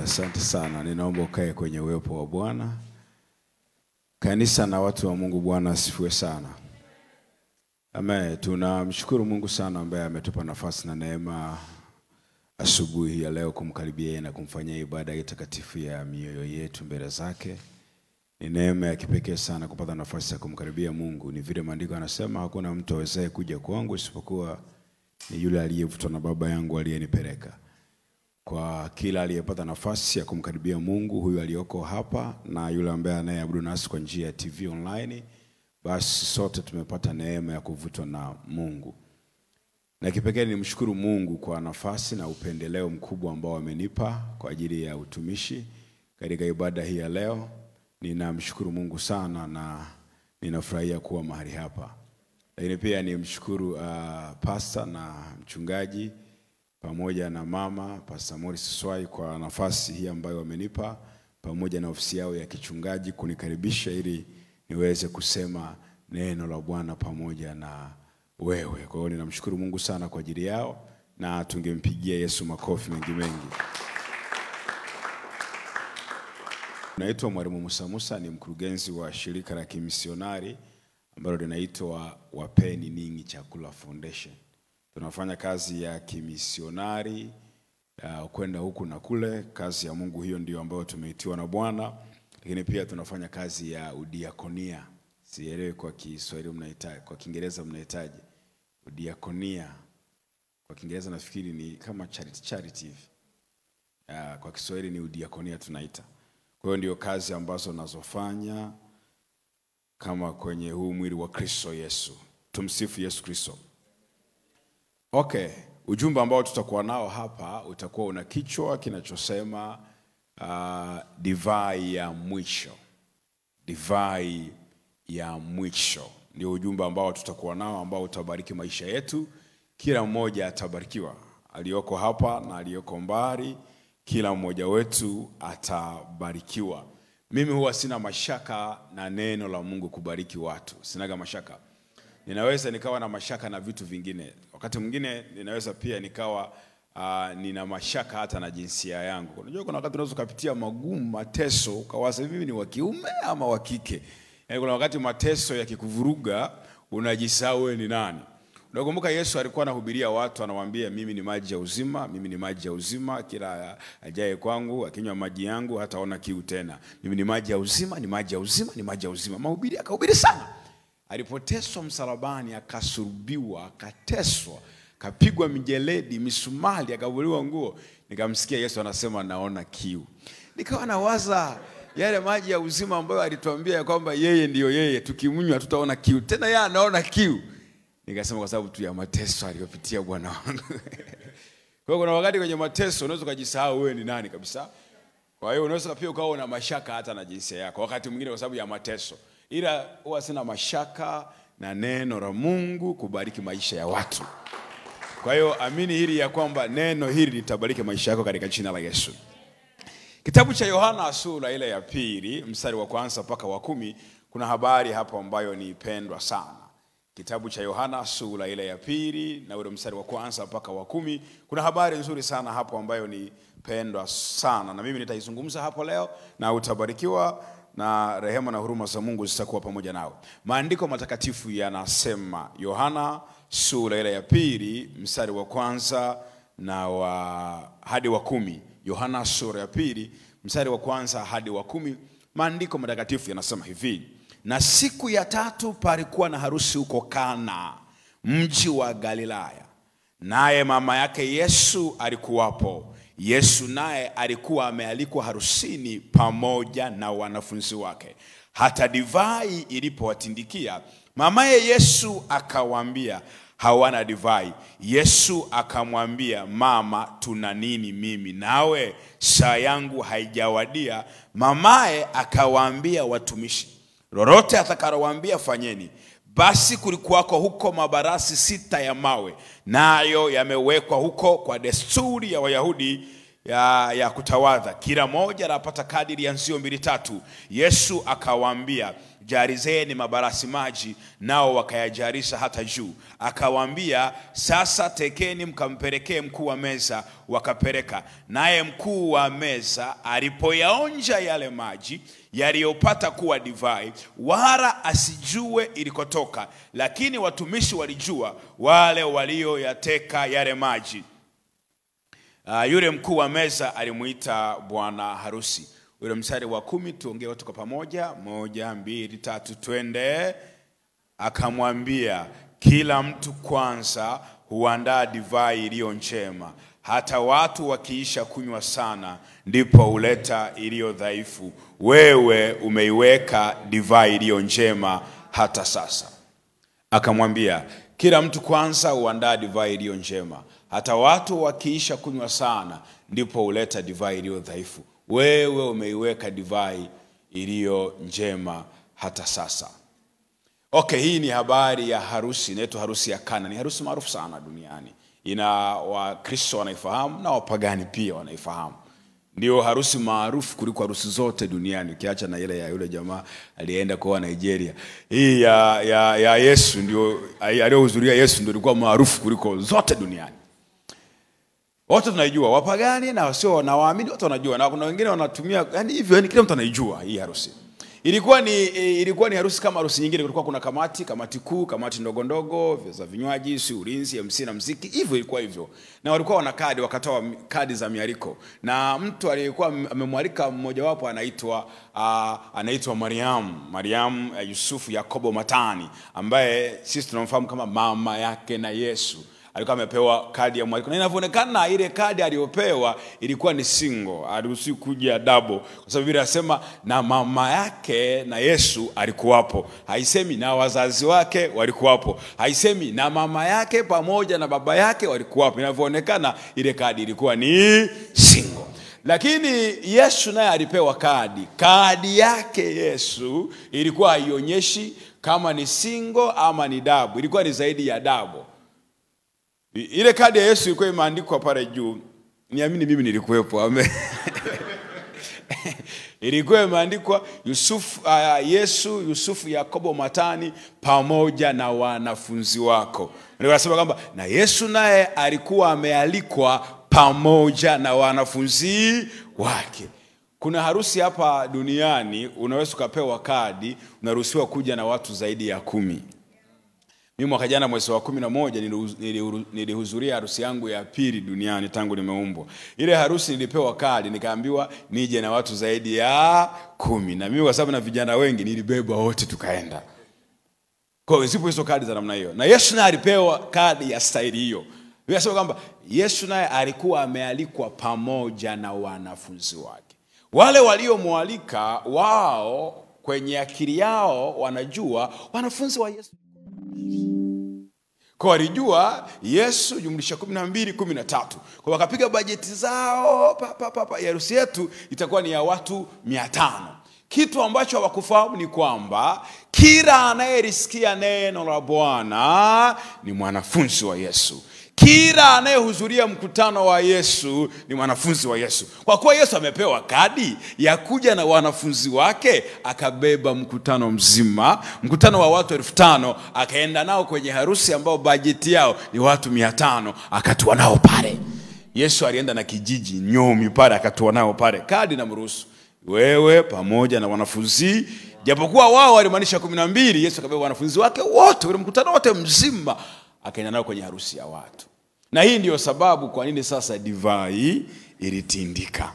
Asante sana. Ninaomba ukae kwenye uwepo wa Bwana. Kanisa na watu wa Mungu, Bwana asifiwe sana. Amen. Tunamshukuru Mungu sana ambaye ametupa nafasi na neema asubuhi ya leo kumkaribia yeye na kumfanyia ibada ya takatifu ya mioyo yetu mbele zake. Ni neema ya kipekee sana kupata nafasi ya kumkaribia Mungu. Ni vile maandiko yanasema hakuna mtu awezaye kuja kwangu isipokuwa ni yule aliyevutwa na Baba yangu aliyenipeleka. Kwa kila aliyepata nafasi ya kumkaribia Mungu, huyu aliyoko hapa na yule ambaye anayeabudu nasi kwa njia ya TV online, basi sote tumepata neema ya kuvutwa na Mungu. Na kipekee nimshukuru Mungu kwa nafasi na upendeleo mkubwa ambao amenipa kwa ajili ya utumishi katika ibada hii ya leo. Ninamshukuru Mungu sana na ninafurahia kuwa mahali hapa. Lakini pia nimshukuru pastor na mchungaji pamoja na mama Pastor Morris Swai kwa nafasi hii ambayo wamenipa pamoja na ofisi yao ya kichungaji kunikaribisha ili niweze kusema neno la Bwana pamoja na wewe. Kwa hiyo ninamshukuru Mungu sana kwa ajili yao na tungempigia Yesu makofi mengi mengi. Naitwa Mwalimu Musa Musa, ni mkurugenzi wa shirika la kimisionari ambalo linaitwa Wapeni Ninyi Chakula Foundation. Tunafanya kazi ya kimisionari kwenda huku na kule. Kazi ya Mungu hiyo ndio ambayo tumeitiwa na Bwana. Lakini pia tunafanya kazi ya udiakonia. Sielewi kwa Kiswahili mnahitaji, kwa Kiingereza mnahitaji udiakonia. Kwa Kiingereza nafikiri ni kama charity. Kwa Kiswahili ni udiakonia tunaita. Kwa hiyo ndio kazi ambazo nazofanya kama kwenye huu mwili wa Kristo Yesu. Tumsifu Yesu Kristo. Okay, ujumbe ambao tutakuwa nao hapa utakuwa una kichwa kinachosema divai ya mwisho. Divai ya mwisho ndio ujumbe ambao tutakuwa nao ambao utabariki maisha yetu. Kila mmoja atabarikiwa, aliyoko hapa na aliyoko mbali, kila mmoja wetu atabarikiwa. Mimi huwa sina mashaka na neno la Mungu kubariki watu. Sinaga mashaka. Ninaweza nikawa na mashaka na vitu vingine. Wakati mwingine ninaweza pia nikawa nina mashaka hata na jinsia yangu. Unajua kuna wakati unaweza kupitia magumu, mateso, ukawaza mimi ni wa kiume ama wa kike. Yaani kuna wakati mateso yakikuvuruga unajisahau wewe ni nani. Unakumbuka Yesu alikuwa anahubiria watu, anawaambia mimi ni maji ya uzima, mimi ni maji ya uzima, kila ajaye kwangu akinywa maji yangu hataona kiu tena. Mimi ni maji ya uzima, ni maji ya uzima, ni maji ya uzima. Mahubiri akahubiri sana. Alipoteswa msalabani, akasulubiwa, akateswa, kapigwa mijeledi, misumali, akavuliwa nguo, nikamsikia Yesu anasema naona kiu. Nikawa nawaza yale maji ya uzima ambayo alituambia kwamba yeye ndiyo yeye, tukimnywa tutaona kiu. Tena yeye anaona kiu. Nikasema kwa sababu tu ya mateso aliyopitia Bwana wangu. Kwa hiyo kuna wakati kwenye mateso unaweza kujisahau wewe ni nani kabisa. Kwa hiyo unaweza pia ukawa una mashaka hata na jinsia yako wakati mwingine kwa sababu ya mateso. Ila huwa sina mashaka na neno la Mungu kubariki maisha ya watu. Kwa hiyo amini hili ya kwamba neno hili litabariki maisha yako katika jina la Yesu. Kitabu cha Yohana sura ile ya 2 mstari wa 1 mpaka wa 10 kuna habari hapo ambayo ni pendwa sana. Kitabu cha Yohana sura ile ya 2 na ule mstari wa 1 mpaka wa 10 kuna habari nzuri sana hapo ambayo ni pendwa sana, na mimi nitaizungumza hapo leo na utabarikiwa na rehema na huruma za Mungu zitakuwa pamoja nao. Maandiko matakatifu yanasema, Yohana sura ile ya 2 mstari wa 1 na hadi wa 10. Yohana sura ya 2 mstari wa 1 hadi wa 10. Maandiko matakatifu yanasema hivi: na siku ya 3 palikuwa na harusi huko Kana, mji wa Galilaya. Naye mama yake Yesu alikuwapo. Yesu naye alikuwa amealikwa harusini pamoja na wanafunzi wake. Hata divai ilipowatindikia, mamaye Yesu akawaambia hawana divai. Yesu akamwambia, mama, tuna nini mimi nawe? Saa yangu haijawadia. Mamaye akawaambia watumishi, lolote atakalowaambia fanyeni. Basi kulikuwako huko mabarasi 6 ya mawe, nayo yamewekwa huko kwa desturi ya Wayahudi ya kutawadha. Kila moja anapata kadiri ya nzio 2-3. Yesu akawaambia, jarizeni mabarasi maji, nao wakayajarisha hata juu. Akawaambia, sasa tekeni mkampelekee mkuu wa meza. Wakapeleka. Naye mkuu wa meza alipoyaonja yale maji yaliyopata kuwa divai, wala asijue ilikotoka, lakini watumishi walijua, wale walioyateka yale maji. Yule mkuu wa meza alimuita bwana harusi. Ule mstari wa 10 tuongee wote kwa pamoja. 1, 2, 3 twende. Akamwambia, kila mtu kwanza huandaa divai iliyo njema, hata watu wakiisha kunywa sana, ndipo huleta iliyo dhaifu. Wewe umeiweka divai iliyo njema hata sasa. Akamwambia, kila mtu kwanza huandaa divai iliyo njema, hata watu wakiisha kunywa sana, ndipo huleta divai iliyo dhaifu. Wewe umeiweka divai iliyo njema hata sasa. Okay, hii ni habari ya harusi, inaitwa harusi ya Kana. Ni harusi maarufu sana duniani. Ina Wakristo wanaifahamu na wapagani pia wanaifahamu. Ndio harusi maarufu kuliko harusi zote duniani, ukiacha na ile ya yule jamaa alienda kwa Nigeria. Hii ya Yesu ndio aliyohudhuria Yesu ndio ilikuwa maarufu kuliko zote duniani. Wote tunajua, wapagani na wasio na waamini wote wanajua, na kuna wengine wanatumia yani hivyo, yani kila mtu anajua hii harusi. Ilikuwa ni harusi kama harusi nyingine. Kulikuwa kuna kamati kuu, kamati ndogo ndogo za vinywaji, si ulinzi, MC na muziki. Hivyo ilikuwa hivyo. Na walikuwa wana kadi, wakatoa kadi za mialiko. Na mtu aliyekuwa amemwalika mmoja wapo anaitwa Mariam Yusufu Yakobo Matani, ambaye sisi tunamfahamu kama mama yake na Yesu. Alikuwa amepewa kadi ya mwaliko. Na inavyoonekana ile kadi aliyopewa ilikuwa ni single, aliruhusiwa kuja double, kwa sababu Biblia inasema na mama yake na Yesu alikuwapo. Haisemi na wazazi wake walikuwapo. Haisemi na mama yake pamoja na baba yake walikuwapo. Inavyoonekana ile kadi ilikuwa ni single. Lakini Yesu naye alipewa kadi. Kadi yake Yesu ilikuwa haionyeshi kama ni single ama ni double. Ilikuwa ni zaidi ya double. Ile kadi ya Yesu ilikuwa imeandikwa pale juu. Niamini mimi nilikuwepo. Amen. Ilikuwa imeandikwa Yusufu Yakobo Matani pamoja na wanafunzi wako. Ndio wanasema kwamba na Yesu naye alikuwa amealikwa pamoja na wanafunzi wake. Kuna harusi hapa duniani unaweza kupewa kadi, unaruhusiwa kuja na watu zaidi ya 10. Mimi mwaka jana mwezi wa 11 nilihudhuria harusi yangu ya pili duniani tangu nimeumbwa. Ile harusi nilipewa kadi, nikaambiwa nije na watu zaidi ya 10. Na mimi kwa sababu na vijana wengi nilibeba wote tukaenda. Kwa hiyo zipo hizo kadi za namna hiyo. Na Yesu naye alipewa kadi ya staili hiyo. Ninasema kwamba Yesu naye alikuwa amealikwa pamoja na wanafunzi wake. Wale waliomwalika wao kwenye akili yao wanajua wanafunzi wa Yesu. Kwa walijua Yesu jumlisha 12 13. Kwa wakapiga bajeti zao harusi yetu itakuwa ni ya watu 500. Kitu ambacho hawakufahamu ni kwamba kila anayelisikia neno la Bwana ni mwanafunzi wa Yesu. Kila anayehudhuria mkutano wa Yesu ni mwanafunzi wa Yesu. Kwa kuwa Yesu amepewa kadi ya kuja na wanafunzi wake, akabeba mkutano mzima, mkutano wa watu 5,000, akaenda nao kwenye harusi ambao bajeti yao ni watu 500, akatua nao pale. Yesu alienda na kijiji Nyomi pale, akatua nao pale. Kadi na mruhusu wewe pamoja na wanafunzi, japokuwa wao walimaanisha 12, Yesu akabeba wanafunzi wake wote, ule mkutano wote mzima, akaenda nao kwenye harusi ya watu. Na hii ndio sababu kwa nini sasa divai ilitindika.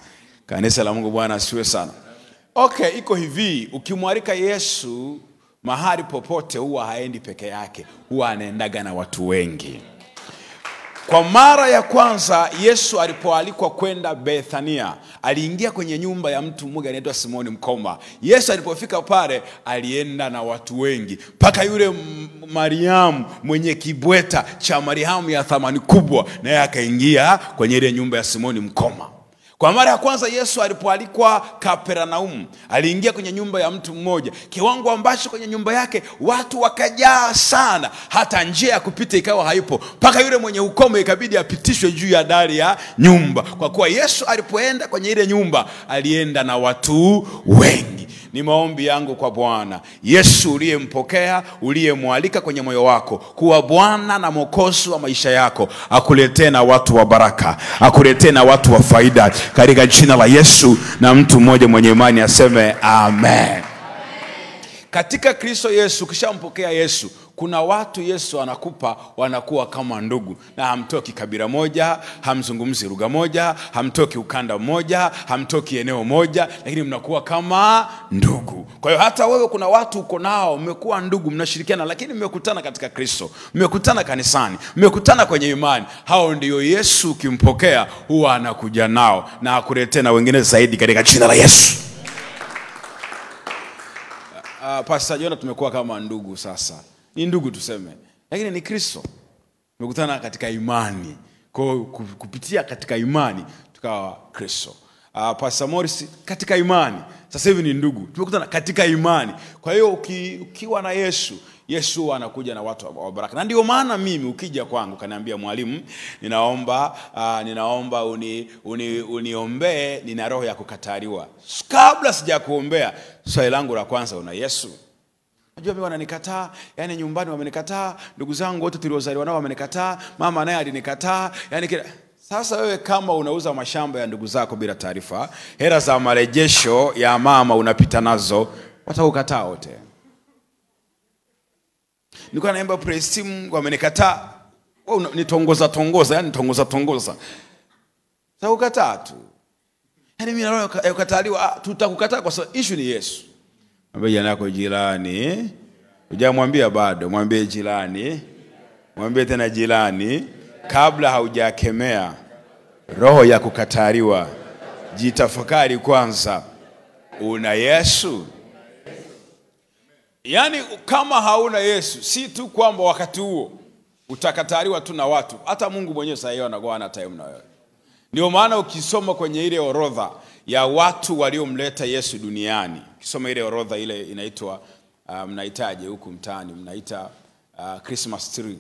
Kanisa la Mungu, Bwana asifiwe sana. Okay, iko hivi, ukimwalika Yesu mahali popote huwa haendi peke yake, huwa anaendaga na watu wengi. Kwa mara ya kwanza Yesu alipoalikwa kwenda Bethania, aliingia kwenye nyumba ya mtu mmoja anaitwa Simoni Mkoma. Yesu alipofika pale alienda na watu wengi, mpaka yule Mariamu mwenye kibweta cha Mariamu ya thamani kubwa, naye akaingia kwenye ile nyumba ya Simoni Mkoma. Kwa mara ya kwanza Yesu alipoalikwa Kapernaumu, aliingia kwenye nyumba ya mtu mmoja, kiwango ambacho kwenye nyumba yake watu wakajaa sana, hata njia ya kupita ikawa haipo, mpaka yule mwenye ukoma ikabidi apitishwe juu ya dari ya nyumba, kwa kuwa Yesu alipoenda kwenye ile nyumba alienda na watu wengi. Ni maombi yangu kwa Bwana Yesu uliyempokea, uliyemwalika kwenye moyo wako kuwa Bwana na Mwokozi wa maisha yako, akuletee na watu wa baraka, akuletee na watu wa faida katika jina la Yesu. Na mtu mmoja mwenye imani aseme amen. Katika Kristo Yesu, ukishampokea Yesu, kuna watu Yesu anakupa wanakuwa kama ndugu, na hamtoki kabila moja, hamzungumzi lugha moja, hamtoki ukanda mmoja, hamtoki eneo moja, lakini mnakuwa kama ndugu. Kwa hiyo hata wewe kuna watu uko nao, mmekuwa ndugu, mnashirikiana, lakini mmekutana katika Kristo, mmekutana kanisani, mmekutana kwenye imani. Hao ndio Yesu ukimpokea huwa anakuja nao na akuletee na wengine zaidi katika jina la Yesu. Pastor Jona, tumekuwa kama ndugu sasa. Ni ndugu tuseme, lakini ni Kristo. Tumekutana katika imani. Kwa kupitia katika imani tukawa Kristo. Pastor Morris katika imani. Sasa hivi ni ndugu. Tumekutana katika imani. Kwa hiyo ukiwa na Yesu, Yesu anakuja na watu wa baraka. Na ndio maana mimi ukija kwangu kaniambia, mwalimu, ninaomba uniombee, nina roho ya kukataliwa. Kabla sijakuombea, swali langu la kwanza, una Yesu? Unajua mimi wananikataa, yani nyumbani wamenikataa, ndugu zangu wote tuliozaliwa nao wamenikataa, mama naye alinikataa, yani sasa wewe kama unauza mashamba ya ndugu zako bila taarifa, hela za marejesho ya mama unapita nazo, watakukataa wote. Nilikuwa naimba praise team, wamenikataa, nitongoza, yani tongoza. Sasa ukataa tu. Yani mimi naona ukataliwa, tutakukataa kwa sababu issue ni Yesu. Mwambie jana yako jirani, hujamwambia bado, mwambie jirani, mwambie tena jirani, kabla haujakemea roho ya kukataliwa, jitafakari kwanza, una Yesu? Yani kama hauna Yesu, si tu kwamba wakati huo utakataliwa tu na watu, hata Mungu mwenyewe sasa yeye anakuwa ana time na wewe. Ndio maana ukisoma kwenye ile orodha ya watu waliomleta Yesu duniani, ukisoma ile orodha ile inaitwa mnahitaji huku mtaani mnaita Christmas tree.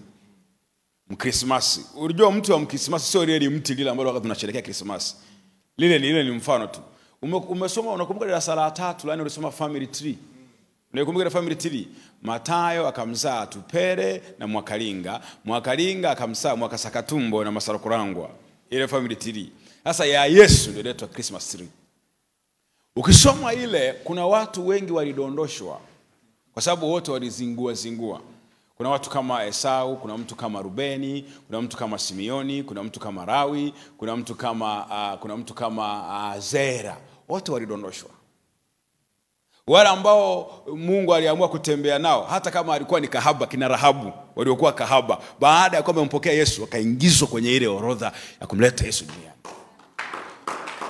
Mkrismasi. Unajua mtu wa mkrismasi sio ile mti lile ambalo wakati tunasherehekea Christmas. Lile ni mfano tu. Umesoma, unakumbuka darasa la 3 lani ulisoma family tree. Unakumbuka family tree? Matayo akamzaa Tupere na Mwakalinga, Mwakalinga akamzaa Mwakasakatumbo na Masarokurangwa. Ile family tree. Sasa ya Yesu ndio inaitwa Christmas tree. Ukisoma ile, kuna watu wengi walidondoshwa kwa sababu wote walizingua. Kuna watu kama Esau, kuna mtu kama Rubeni, kuna mtu kama Simeoni, kuna mtu kama Lawi, kuna mtu kama Zera. Wote walidondoshwa. Wale ambao Mungu aliamua kutembea nao, hata kama alikuwa ni kahaba, kina Rahabu waliokuwa kahaba, baada ya kwamba mpokea Yesu wakaingizwa kwenye ile orodha ya kumleta Yesu duniani.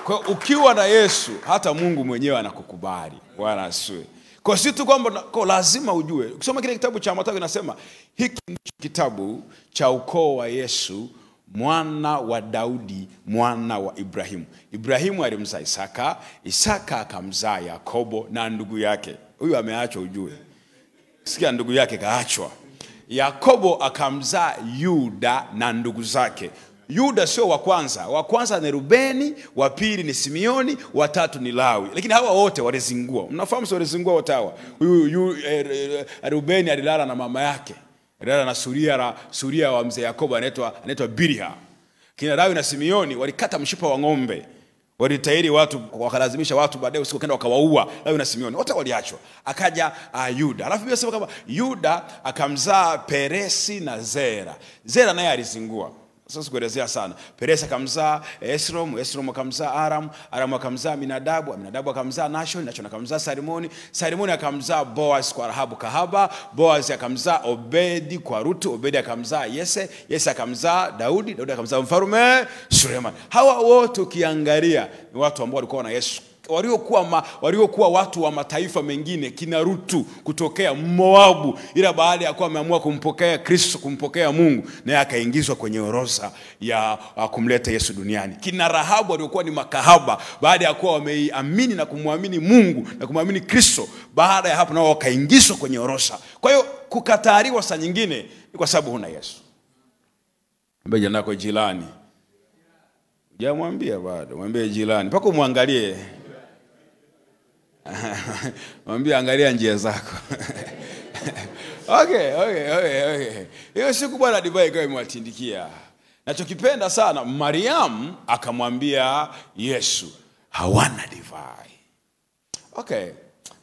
Kwa ukiwa na Yesu, hata Mungu mwenyewe anakukubali. Bwana asifiwe. Kwa si tu kwamba lazima ujue. Ukisoma kile kitabu cha Mathayo inasema hiki ni kitabu cha ukoo wa Yesu, mwana wa Daudi, mwana wa Ibrahimu. Ibrahimu alimzaa Isaka, Isaka akamzaa Yakobo na ndugu yake. Huyu ameachwa ujue. Sikia, ndugu yake kaachwa. Yakobo akamzaa Yuda na ndugu zake. Yuda sio wa kwanza ni Rubeni, wa pili ni Simeoni, wa tatu ni Lawi. Lakini hawa wote walizingua. Mnafahamu sio walizingua wote hawa. Rubeni alilala na mama yake. Alilala na suria wa mzee Yakobo anaitwa Biliha. Kina Lawi na Simeoni walikata mshipa wa ng'ombe. Walitairi watu, wakalazimisha watu baadaye usiku kenda wakawaua. Lawi na Simeoni wote waliachwa. Akaja Yuda. Alafu Biblia inasema kama Yuda akamzaa Peresi na Zera. Zera naye alizingua. Sasa kuelezea sana. Peresi akamzaa Esrom akamzaa Aram akamzaa Aminadabu akamzaa Nashon akamzaa Salimoni akamzaa Boaz kwa Rahabu kahaba, Boaz akamzaa Obedi kwa Rutu, Obedi akamzaa Yese akamzaa Daudi akamzaa mfalme Suleiman. Hawa wote ukiangalia ni watu ambao walikuwa na Yesu waliokuwa watu wa mataifa mengine, kina Rutu kutokea Moabu, ila baada ya kuwa ameamua kumpokea Kristo, kumpokea Mungu, naye akaingizwa kwenye orodha ya kumleta Yesu duniani. Kina Rahabu waliokuwa ni makahaba, baada ya kuwa wameamini na kumwamini Mungu na kumwamini Kristo, baada ya hapo nao wakaingizwa kwenye orodha. Kwa hiyo kukataliwa saa nyingine ni kwa sababu huna Yesu. Mbona nako jirani? Hujamwambia bado, mwambie jirani, mpaka muangalie. Mwambie angalia njia zako. Okay. Hiyo siku bwana divai ikawa imewatindikia. Nachokipenda sana, Mariam akamwambia Yesu, hawana divai. Okay.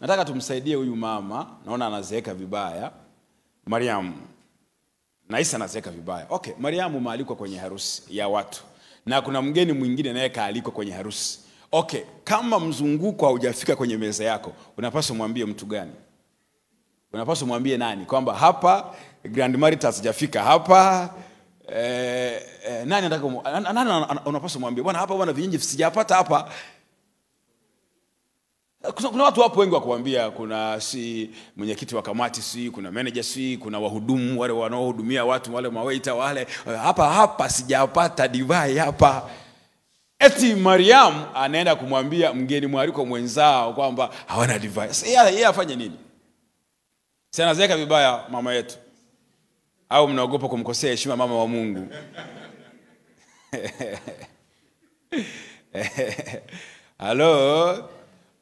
Nataka tumsaidie huyu mama, naona anazeeka vibaya. Mariam, naisa anazeeka vibaya. Okay, Mariamu maalikwa kwenye harusi ya watu, na kuna mgeni mwingine naye kaalikwa kwenye harusi. Okay, kama mzunguko haujafika kwenye meza yako, unapaswa mwambie mtu gani? Unapaswa mwambie nani? Kwamba hapa Grand Maritas hajafika hapa. Nani unapaswa mwambie? Bwana hapa bwana vinyinji sijapata hapa. Kuna watu wapo wengi wa kuambia, kuna si mwenyekiti wa kamati, si kuna manager, si kuna wahudumu wale wanaohudumia watu, wale mawaita wale, hapa sijapata divai hapa. Eti Mariam anaenda kumwambia mgeni mwaliko mwenzao kwamba hawana divai. Sasa yeye afanye nini? Si anazeeka vibaya mama yetu? Au mnaogopa kumkosea heshima mama wa Mungu? Hello?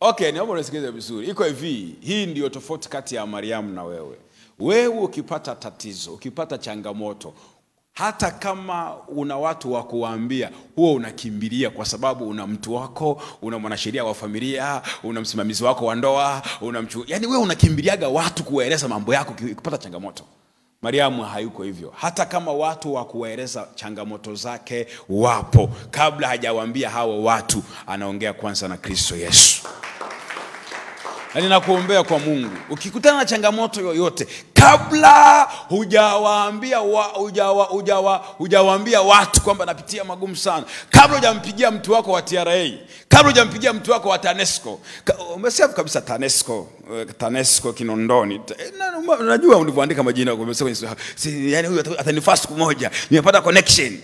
Okay, naomba unisikilize vizuri. Iko hivi, hii ndio tofauti kati ya Mariam na wewe. Wewe ukipata tatizo, ukipata changamoto, hata kama una watu wa kuambia, huwa unakimbilia kwa sababu una mtu wako, una mwanasheria wa familia, una msimamizi wako wa ndoa, yani wewe unakimbiliaga watu kuwaeleza mambo yako ukipata changamoto. Mariamu hayuko hivyo. Hata kama watu wa kuwaeleza changamoto zake wapo, kabla hajawaambia hao watu, anaongea kwanza na Kristo Yesu. Na ninakuombea kwa Mungu, ukikutana na changamoto yoyote, kabla hujawaambia watu kwamba napitia magumu sana, kabla hujampigia mtu wako wa TRA, kabla hujampigia mtu wako wa TANESCO, umesema kabisa TANESCO Kinondoni, unajua ulivyoandika majina yako, umesema yani huyu atanifast siku moja, nimepata connection.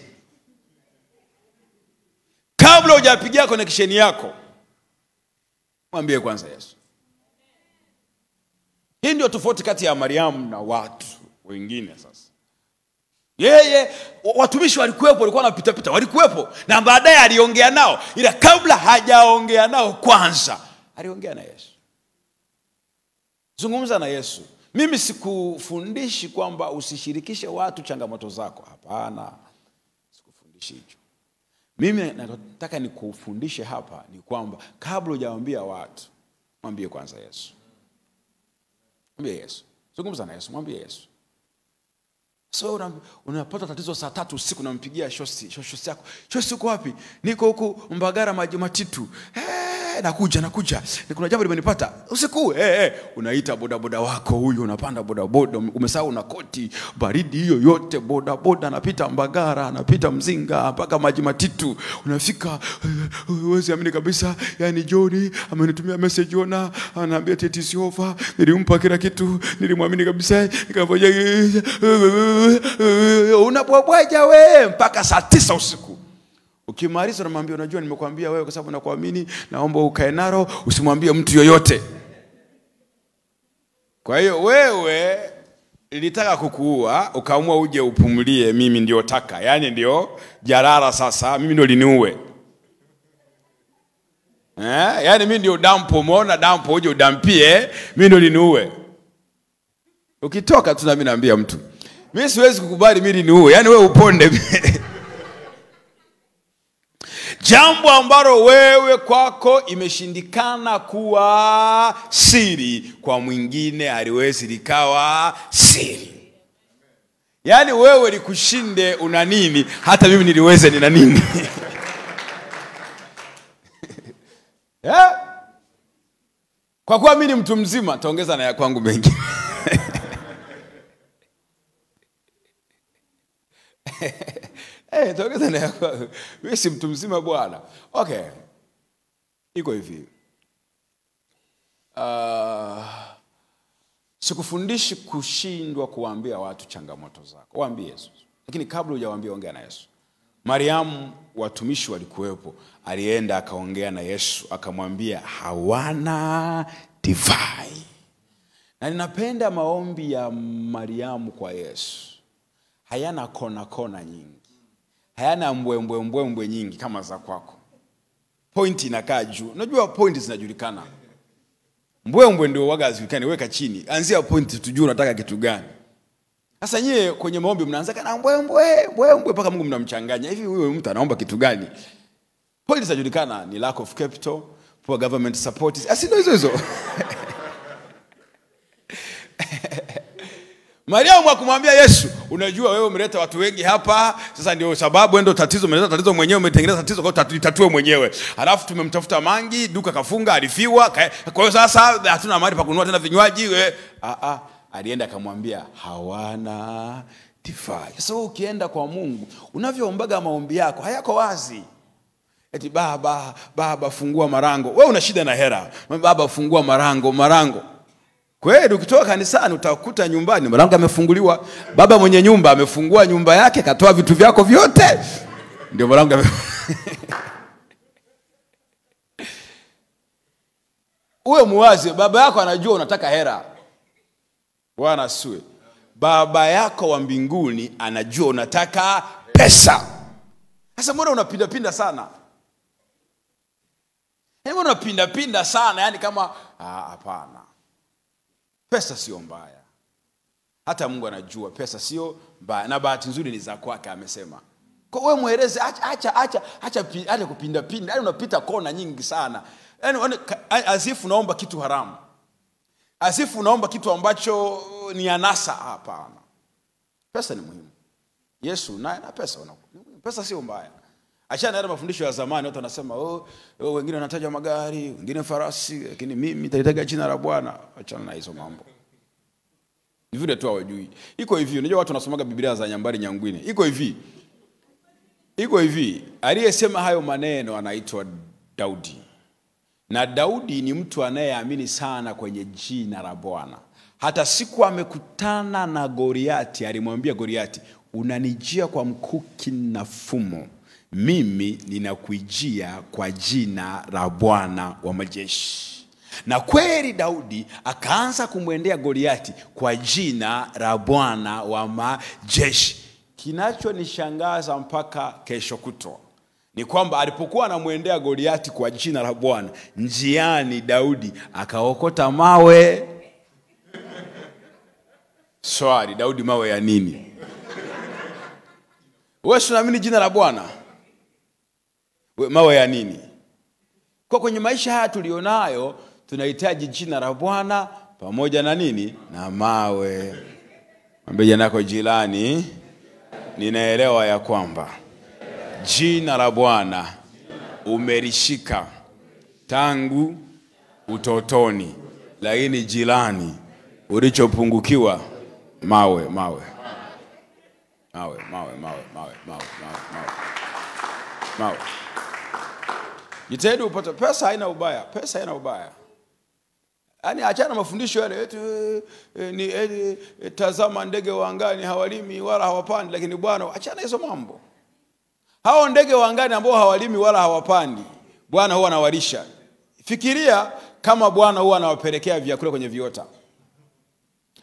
Kabla hujapigia connection yako, mwambie kwanza Yesu. Hii ndio tofauti kati ya Mariamu na watu wengine. Sasa yeye, watumishi walikuwepo, walikuwa wanapita walikuwepo, na baadaye aliongea nao, ila kabla hajaongea nao kwanza aliongea na Yesu. Zungumza na Yesu. Mimi sikufundishi kwamba usishirikishe watu changamoto zako, hapana, sikufundishi hicho. Mimi nataka nikufundishe hapa ni kwamba kabla hujawaambia watu, mwambie kwanza Yesu. Mwambie Yesu. Zungumza na Yesu, mwambie Yesu. So unapata tatizo saa 3 usiku, nampigia shosi yako. Shosi uko wapi? Niko huku Mbagara Maji Matitu. Nakuja. Kuna jambo limenipata. Usiku unaita bodaboda wako huyu, unapanda bodaboda, umesahau una koti, baridi hiyo yote, bodaboda anapita Mbagara, anapita Mzinga mpaka Maji Matitu. Unafika, huwezi amini kabisa, yani Joni amenitumia message, ona anaambia TTC offer, nilimpa kila kitu, nilimwamini kabisa, nikafanya unapobwaja wewe mpaka saa 9 usiku. Ukimaliza unamwambia, unajua nimekuambia wewe kwa sababu nakuamini, naomba ukae naro, usimwambie mtu yoyote. Kwa hiyo wewe nilitaka kukuua, ukaamua uje upumulie, mimi ndio taka. Yani ndio jarara sasa, mimi ndio liniue. Yani mimi ndio dampo, umeona dampo, uje udampie, mimi ndio liniue. Ukitoka tu na mimi naambia mtu, mimi siwezi kukubali mimi liniue. Yani wewe uponde. Jambo ambalo wewe kwako imeshindikana kuwa siri, kwa mwingine haliwezi likawa siri. Yani wewe likushinde una nini, hata mimi niliweze nina nini. Kwa kuwa mimi ni mtu mzima, taongeza na ya kwangu mengi. Taongeza na ya kwangu. Wewe si mtu mzima bwana. Okay. Iko hivi. Sikufundishi kushindwa kuambia watu changamoto zako. Waambie Yesu. Lakini kabla hujawaambia, ongea na Yesu. Mariamu, watumishi walikuwepo, alienda akaongea na Yesu, akamwambia hawana divai. Na ninapenda maombi ya Mariamu kwa Yesu. Hayana kona nyingi. Hayana mbwe nyingi kama za kwako. Point inakaa juu. Unajua point zinajulikana. Mbwe ndio waga hazijulikani, weka chini. Anzia point tujue unataka kitu gani. Sasa nyie kwenye maombi mnaanza kana mbwe mpaka Mungu mnamchanganya. Hivi huyo mtu anaomba kitu gani? Point zinajulikana, ni lack of capital, poor government support. Ndio hizo. Mariamu akamwambia Yesu, unajua wewe umeleta watu wengi hapa, sasa ndio sababu ndio tatizo, umeleta tatizo mwenyewe, umetengeneza tatizo, kwa hiyo tutatue mwenyewe. Halafu tumemtafuta mangi, duka kafunga, alifiwa, kwa hiyo sasa hatuna mahali pa kununua tena vinywaji. Alienda akamwambia hawana divai. Sasa wewe ukienda kwa Mungu, unavyoombaga maombi yako hayako wazi. Eti baba fungua marango. Wewe una shida na hela. Baba fungua marango. Kweli ukitoka kanisani utakuta nyumbani malango yamefunguliwa. Baba mwenye nyumba amefungua nyumba yake, katoa vitu vyako vyote. Ndio malango Uwe muwazi, baba yako anajua unataka hela. Bwana asiwe. Baba yako wa mbinguni anajua unataka pesa. Sasa mbona unapinda sana? Mbona unapinda sana? Yaani kama hapana. Pesa sio mbaya. Hata Mungu anajua pesa sio mbaya, na bahati nzuri ni za kwake amesema. Kwa wewe mueleze, acha kupinda. Yaani unapita kona nyingi sana. Yaani asifu unaomba kitu haramu. Asifu unaomba kitu ambacho ni anasa. Hapana. Pesa ni muhimu. Yesu naye na pesa pesa sio mbaya. Achana na mafundisho ya zamani, watu wanasema wengine wanataja magari, wengine farasi, lakini mimi nitataja jina la Bwana. Achana na hizo mambo. Ni vile tu hawajui. Iko hivi, unajua watu wanasomaga Biblia za Nyambari Nyangwine. Iko hivi, aliyesema hayo maneno anaitwa Daudi. Na Daudi ni mtu anayeamini sana kwenye jina la Bwana. Hata siku amekutana na Goliati, alimwambia Goliati, unanijia kwa mkuki na fumo, mimi ninakuijia kwa jina la Bwana wa majeshi. Na kweli Daudi akaanza kumwendea Goliati kwa jina la Bwana wa majeshi. Kinachonishangaza mpaka kesho kutwa ni kwamba alipokuwa anamwendea Goliati kwa jina la Bwana, njiani Daudi akaokota mawe. Swali, Daudi mawe ya nini? Wewe unaamini jina la Bwana? Mawe ya nini? Kwa kwenye maisha haya tulionayo tunahitaji jina la Bwana pamoja na nini? Na mawe. Mwambie nako jirani, ninaelewa ya kwamba jina la Bwana umelishika tangu utotoni, lakini jirani ulichopungukiwa mawe. Jitahidi upate pesa, haina ubaya. Pesa haina ubaya. Yaani achana mafundisho yale tazama ndege wa angani hawalimi wala hawapandi, lakini Bwana, achana hizo mambo. Hao ndege wa angani ambao hawalimi wala hawapandi, Bwana huwa anawalisha. Fikiria kama Bwana huwa anawapelekea vyakula kwenye viota.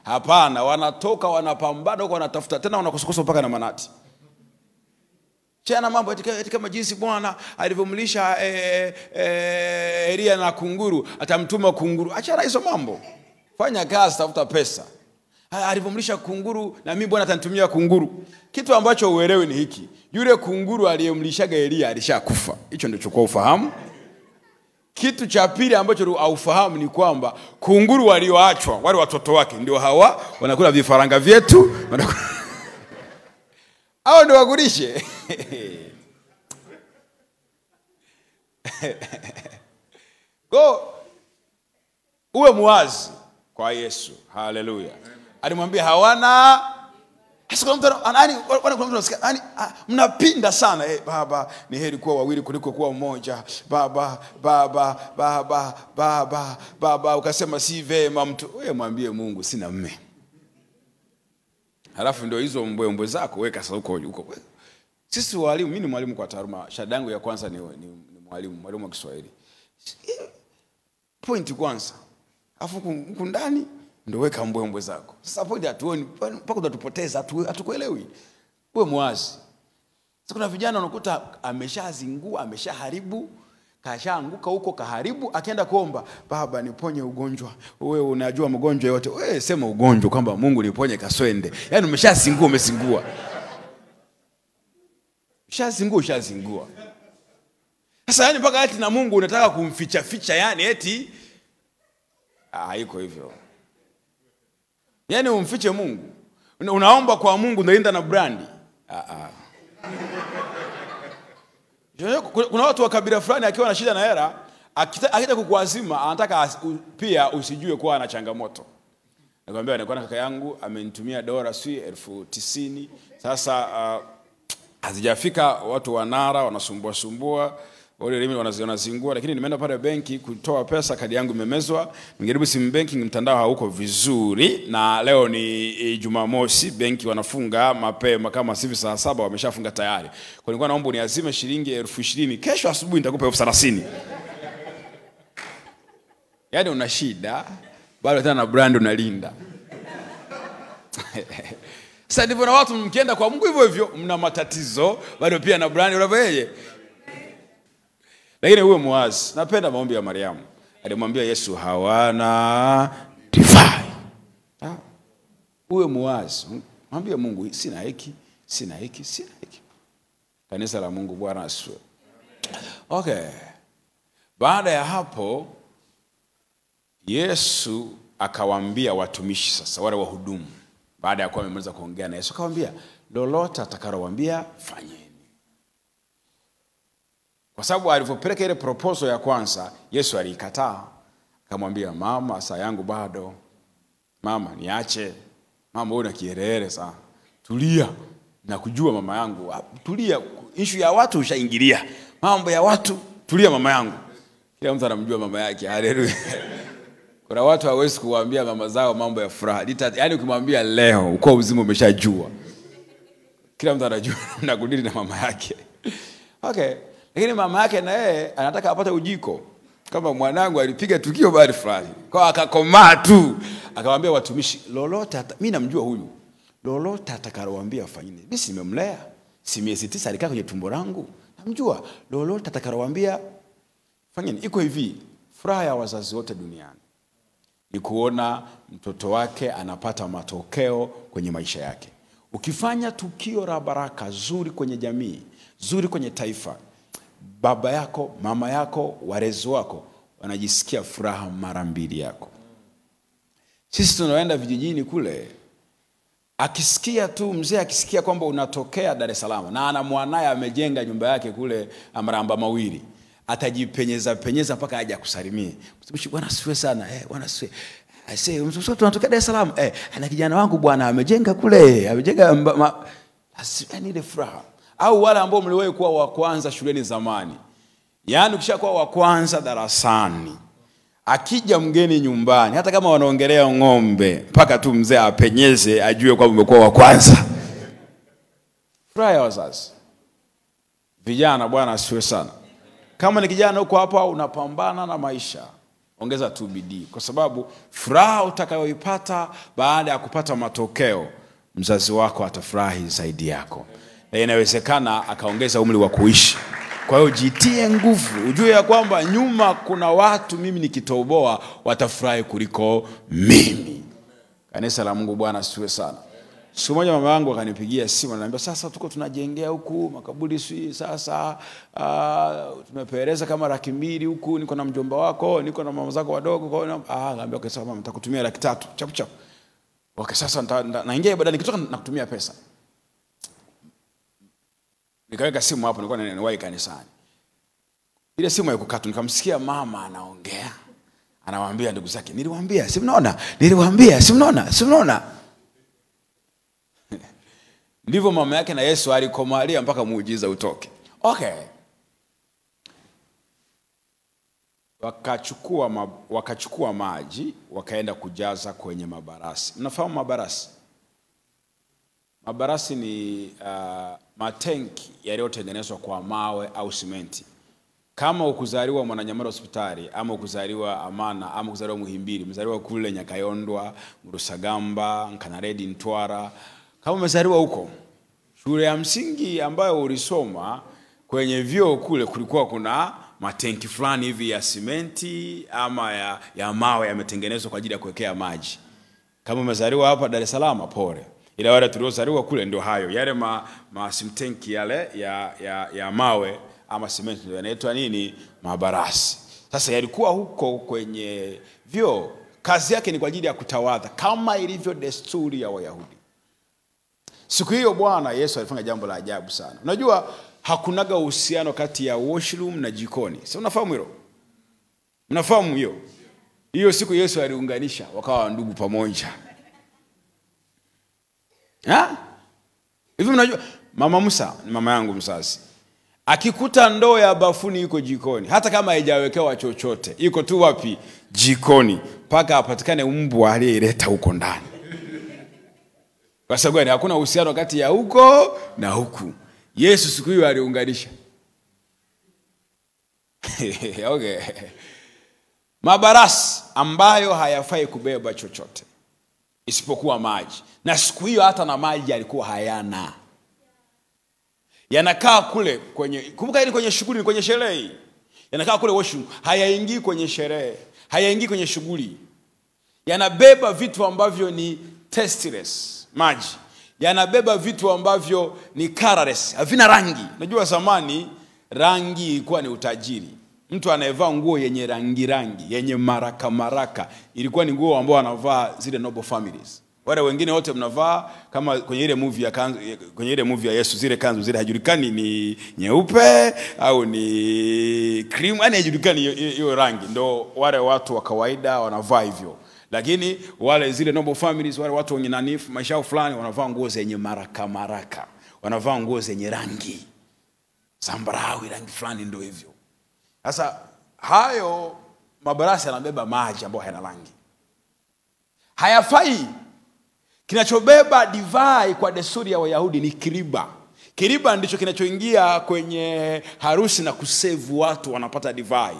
Hapana, wanatoka wanapambana huko wanatafuta, tena wanakosokosa mpaka na manati. Chana mambo kama jinsi Bwana alivyomlisha Elia na kunguru, atamtuma kunguru. Achana hizo mambo. Fanya kazi, tafuta pesa. Alivyomlisha kunguru, na mimi Bwana atanitumia kunguru. Kitu ambacho uelewi ni hiki. Yule kunguru aliyemlishaga Elia alishakufa. Hicho ndio chukua ufahamu. Kitu cha pili ambacho haufahamu ni kwamba kunguru walioachwa, wale watoto wake ndio hawa wanakula vifaranga vyetu. Hao ndio wakulishe. Go uwe muwazi kwa Yesu. Haleluya. Alimwambia Sasa kuna mtu anasikia mnapinda sana, baba ni heri kuwa wawili kuliko kuwa mmoja, baba ukasema si vema mtu. Wewe mwambie Mungu sina mme. Halafu ndio hizo mbwembwe zako weka sasa huko. Sisi walimu, mimi ni mwalimu kwa taaluma. Shahada yangu ya kwanza ni mwalimu wa Kiswahili. Point kwanza. Alafu huko ndani ndio weka mbwembwe zako. Sasa point hatuoni mpaka unatupoteza, hatukuelewi. Wewe muazi. Sasa kuna vijana unakuta ameshazingua, ameshaharibu, kashaanguka huko kaharibu, akienda kuomba, baba niponye ugonjwa. Wewe unajua mgonjwa yote. Wewe sema ugonjwa kwamba Mungu niponye kaswende. Yaani umeshazingua, umesingua. Ushazingua. Sasa yani mpaka eti na Mungu unataka kumficha yani eti haiko hivyo. Yani umfiche Mungu. Unaomba kwa Mungu unaenda na brandi. Kuna watu wa kabila fulani akiwa na shida na hela, akita kukuazima anataka pia usijue kwa ana changamoto. Nakwambia nilikuwa na kaka yangu amenitumia dola $90,000. Sasa hazijafika, watu wanara wanasumbua wale limi wanazingua, lakini nimeenda pale benki kutoa pesa, kadi yangu imemezwa. Ningejaribu sim banking, mtandao hauko vizuri, na leo ni Jumamosi, benki wanafunga mapema kama sivi saa 7 wameshafunga tayari. Kwa nilikuwa naomba uniazime shilingi 20,000, kesho asubuhi nitakupa 30,000. Yaani una shida bado tena na brand unalinda. Sasa ndivyo na watu mkienda kwa Mungu hivyo mna matatizo bado pia na brand unavyoje. Lakini uwe muwazi. Napenda maombi ya Mariamu. Alimwambia Yesu hawana divai. Uwe muwazi. Mwambie Mungu sina hiki. Kanisa la Mungu, Bwana asifiwe. Okay. Baada ya hapo Yesu akawaambia watumishi sasa, wale wahudumu, baada ya kuwa amemaliza kuongea na Yesu akawaambia, lolote atakalowaambia fanyeni. Kwa sababu alipopeleka ile proposal ya kwanza, Yesu alikataa. Akamwambia, mama saa yangu bado. Mama niache. Mama wewe una kiherehere sana. Tulia. Nakujua mama yangu. Tulia. Issue ya watu ushaingilia. Mambo ya watu, tulia mama yangu. Kila mtu anamjua mama yake. Haleluya. Kuna watu hawezi kuwaambia mama zao mambo ya furaha. Yaani ukimwambia leo, uko uzima umeshajua. Kila mtu anajua na kudili na mama yake. Okay. Lakini mama yake na yeye anataka apate ujiko. Kama mwanangu alipiga tukio bali fulani. Kwa akakomaa tu. Akamwambia watumishi, lolote mimi namjua huyu. Lolote atakalowaambia fanyeni. Mimi nimemlea. Si miezi 9 alikaa kwenye tumbo langu. Namjua. Lolote atakalowaambia fanyeni. Iko hivi, furaha ya wazazi wote duniani ni kuona mtoto wake anapata matokeo kwenye maisha yake. Ukifanya tukio la baraka zuri kwenye jamii, zuri kwenye taifa, baba yako, mama yako, walezi wako wanajisikia furaha mara mbili yako. Sisi tunaenda vijijini kule, akisikia tu mzee akisikia kwamba unatokea Dar es Salaam na ana mwanae amejenga nyumba yake kule Maramba Mawili, atajipenyeza mpaka aje kusalimie. Mtumishi bwana asifiwe sana. Bwana asifiwe. Mtoto tunatokea Dar es Salaam. Ana kijana wangu bwana amejenga kule, amejenga yani ile furaha. Au wale ambao mliwahi kuwa wa kwanza shuleni zamani. Yaani ukishakuwa wa kwanza darasani, akija mgeni nyumbani, hata kama wanaongelea ng'ombe, mpaka tu mzee apenyeze ajue kwamba umekuwa wa kwanza. Furaha ya wazazi. Vijana bwana asifiwe sana. Kama ni kijana uko hapa unapambana na maisha, ongeza tu bidii, kwa sababu furaha utakayoipata baada ya kupata matokeo, mzazi wako atafurahi zaidi yako. Na inawezekana akaongeza umri wa kuishi. Kwa hiyo jitie nguvu, ujue ya kwamba nyuma kuna watu mimi nikitoboa watafurahi kuliko mimi. Kanisa la Mungu, Bwana asifiwe sana. Siku moja mama yangu akanipigia simu ananiambia, sasa tuko tunajengea huku makaburi sasa tumepeleza kama 200,000 huku, niko na mjomba wako, niko na mama zako wadogo. Kwa hiyo ngambia okay sawa mama, nitakutumia 300,000 chap. Okay sasa naingia ibada, nikitoka nakutumia pesa. Nikaweka simu hapo, nilikuwa naniwahi kanisani. Ile simu haikukata, nikamsikia mama anaongea. Anawaambia ndugu zake, niliwaambia, si mnaona? Si mnaona? Ndivyo mama yake na Yesu alikomalia mpaka muujiza utoke. Okay. Wakachukua maji, wakaenda kujaza kwenye mabarasi. Mnafahamu mabarasi? Mabarasi ni matenki yaliyotengenezwa kwa mawe au simenti. Kama ukuzaliwa Mwananyamala hospitali, ama ukuzaliwa Amana, ama ukuzaliwa Muhimbili, mzaliwa kule Nyakayondwa, Murusagamba, Nkanaredi, Ntwara, kama umezaliwa huko, shule ya msingi ambayo ulisoma, kwenye vyoo kule kulikuwa kuna matenki fulani hivi ya simenti ama ya mawe yametengenezwa kwa ajili ya kuwekea maji. Kama umezaliwa hapa Dar es Salaam, pole. Ila wale tuliozaliwa kule ndio hayo. Yale simtenki yale ya mawe ama simenti ndio yanaitwa nini? Mabarasi. Sasa yalikuwa huko kwenye vyoo. Kazi yake ni kwa ajili ya kutawadha kama ilivyo desturi ya Wayahudi. Siku hiyo Bwana Yesu alifanya jambo la ajabu sana. Unajua hakunaga uhusiano kati ya washroom na jikoni. Sasa unafahamu hilo? Unafahamu hiyo? Hiyo siku Yesu aliunganisha, wakawa ndugu pamoja. Hivi mnajua Mama Musa, mama yangu mzazi, akikuta ndoo ya bafuni iko jikoni, hata kama haijawekewa chochote, iko tu wapi? Jikoni, mpaka apatikane mbwa aliyeleta huko ndani. Kwa sababu gani? Hakuna uhusiano kati ya huko na huku. Yesu siku hiyo aliunganisha. Okay. Mabarasi ambayo hayafai kubeba chochote isipokuwa maji. Na siku hiyo hata na maji yalikuwa hayana. Yanakaa kule kumbuka hili kwenye shughuli, kwenye sherehe. Yanakaa kule washroom, hayaingii kwenye sherehe, hayaingii kwenye shughuli. Yanabeba vitu ambavyo ni tasteless, maji. Yanabeba vitu ambavyo ni colorless, havina rangi. Unajua zamani rangi ilikuwa ni utajiri. Mtu anayevaa nguo yenye rangi, yenye maraka, ilikuwa ni nguo ambao anavaa zile noble families. Wale wengine wote mnavaa kama kwenye ile movie ya Yesu, zile kanzu zile hajulikani ni nyeupe au ni cream, yani hajulikani hiyo rangi. Ndio wale watu wa kawaida wanavaa hivyo. Lakini wale zile noble families, wale watu wenye nanifu, maisha yao fulani, wanavaa nguo zenye maraka. Wanavaa nguo zenye rangi zambarau, rangi fulani, ndio hivyo. Sasa hayo mabarasi yanabeba maji ambayo hayana rangi. Hayafai. Kinachobeba divai kwa desturi ya Wayahudi ni kiriba. Kiriba ndicho kinachoingia kwenye harusi na kusevu watu wanapata divai.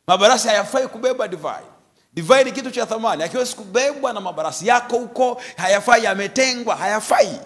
Mabarasi hayafai kubeba divai. Divai ni kitu cha thamani, hakiwezi kubebwa na mabarasi yako huko, hayafai, yametengwa, hayafai.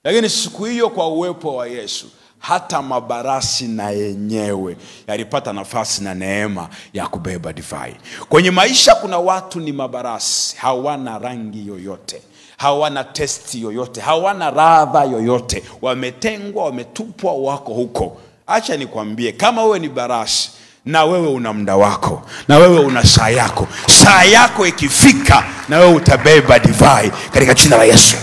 Lakini siku hiyo kwa uwepo wa Yesu, hata mabarasi na yenyewe yalipata nafasi na neema ya kubeba divai. Kwenye maisha kuna watu ni mabarasi, hawana rangi yoyote, hawana testi yoyote, hawana ladha yoyote, wametengwa, wametupwa, wako huko. Acha nikwambie, kama wewe ni barasi, na wewe una muda wako, na wewe una saa yako. Saa yako ikifika, na wewe utabeba divai katika jina la Yesu.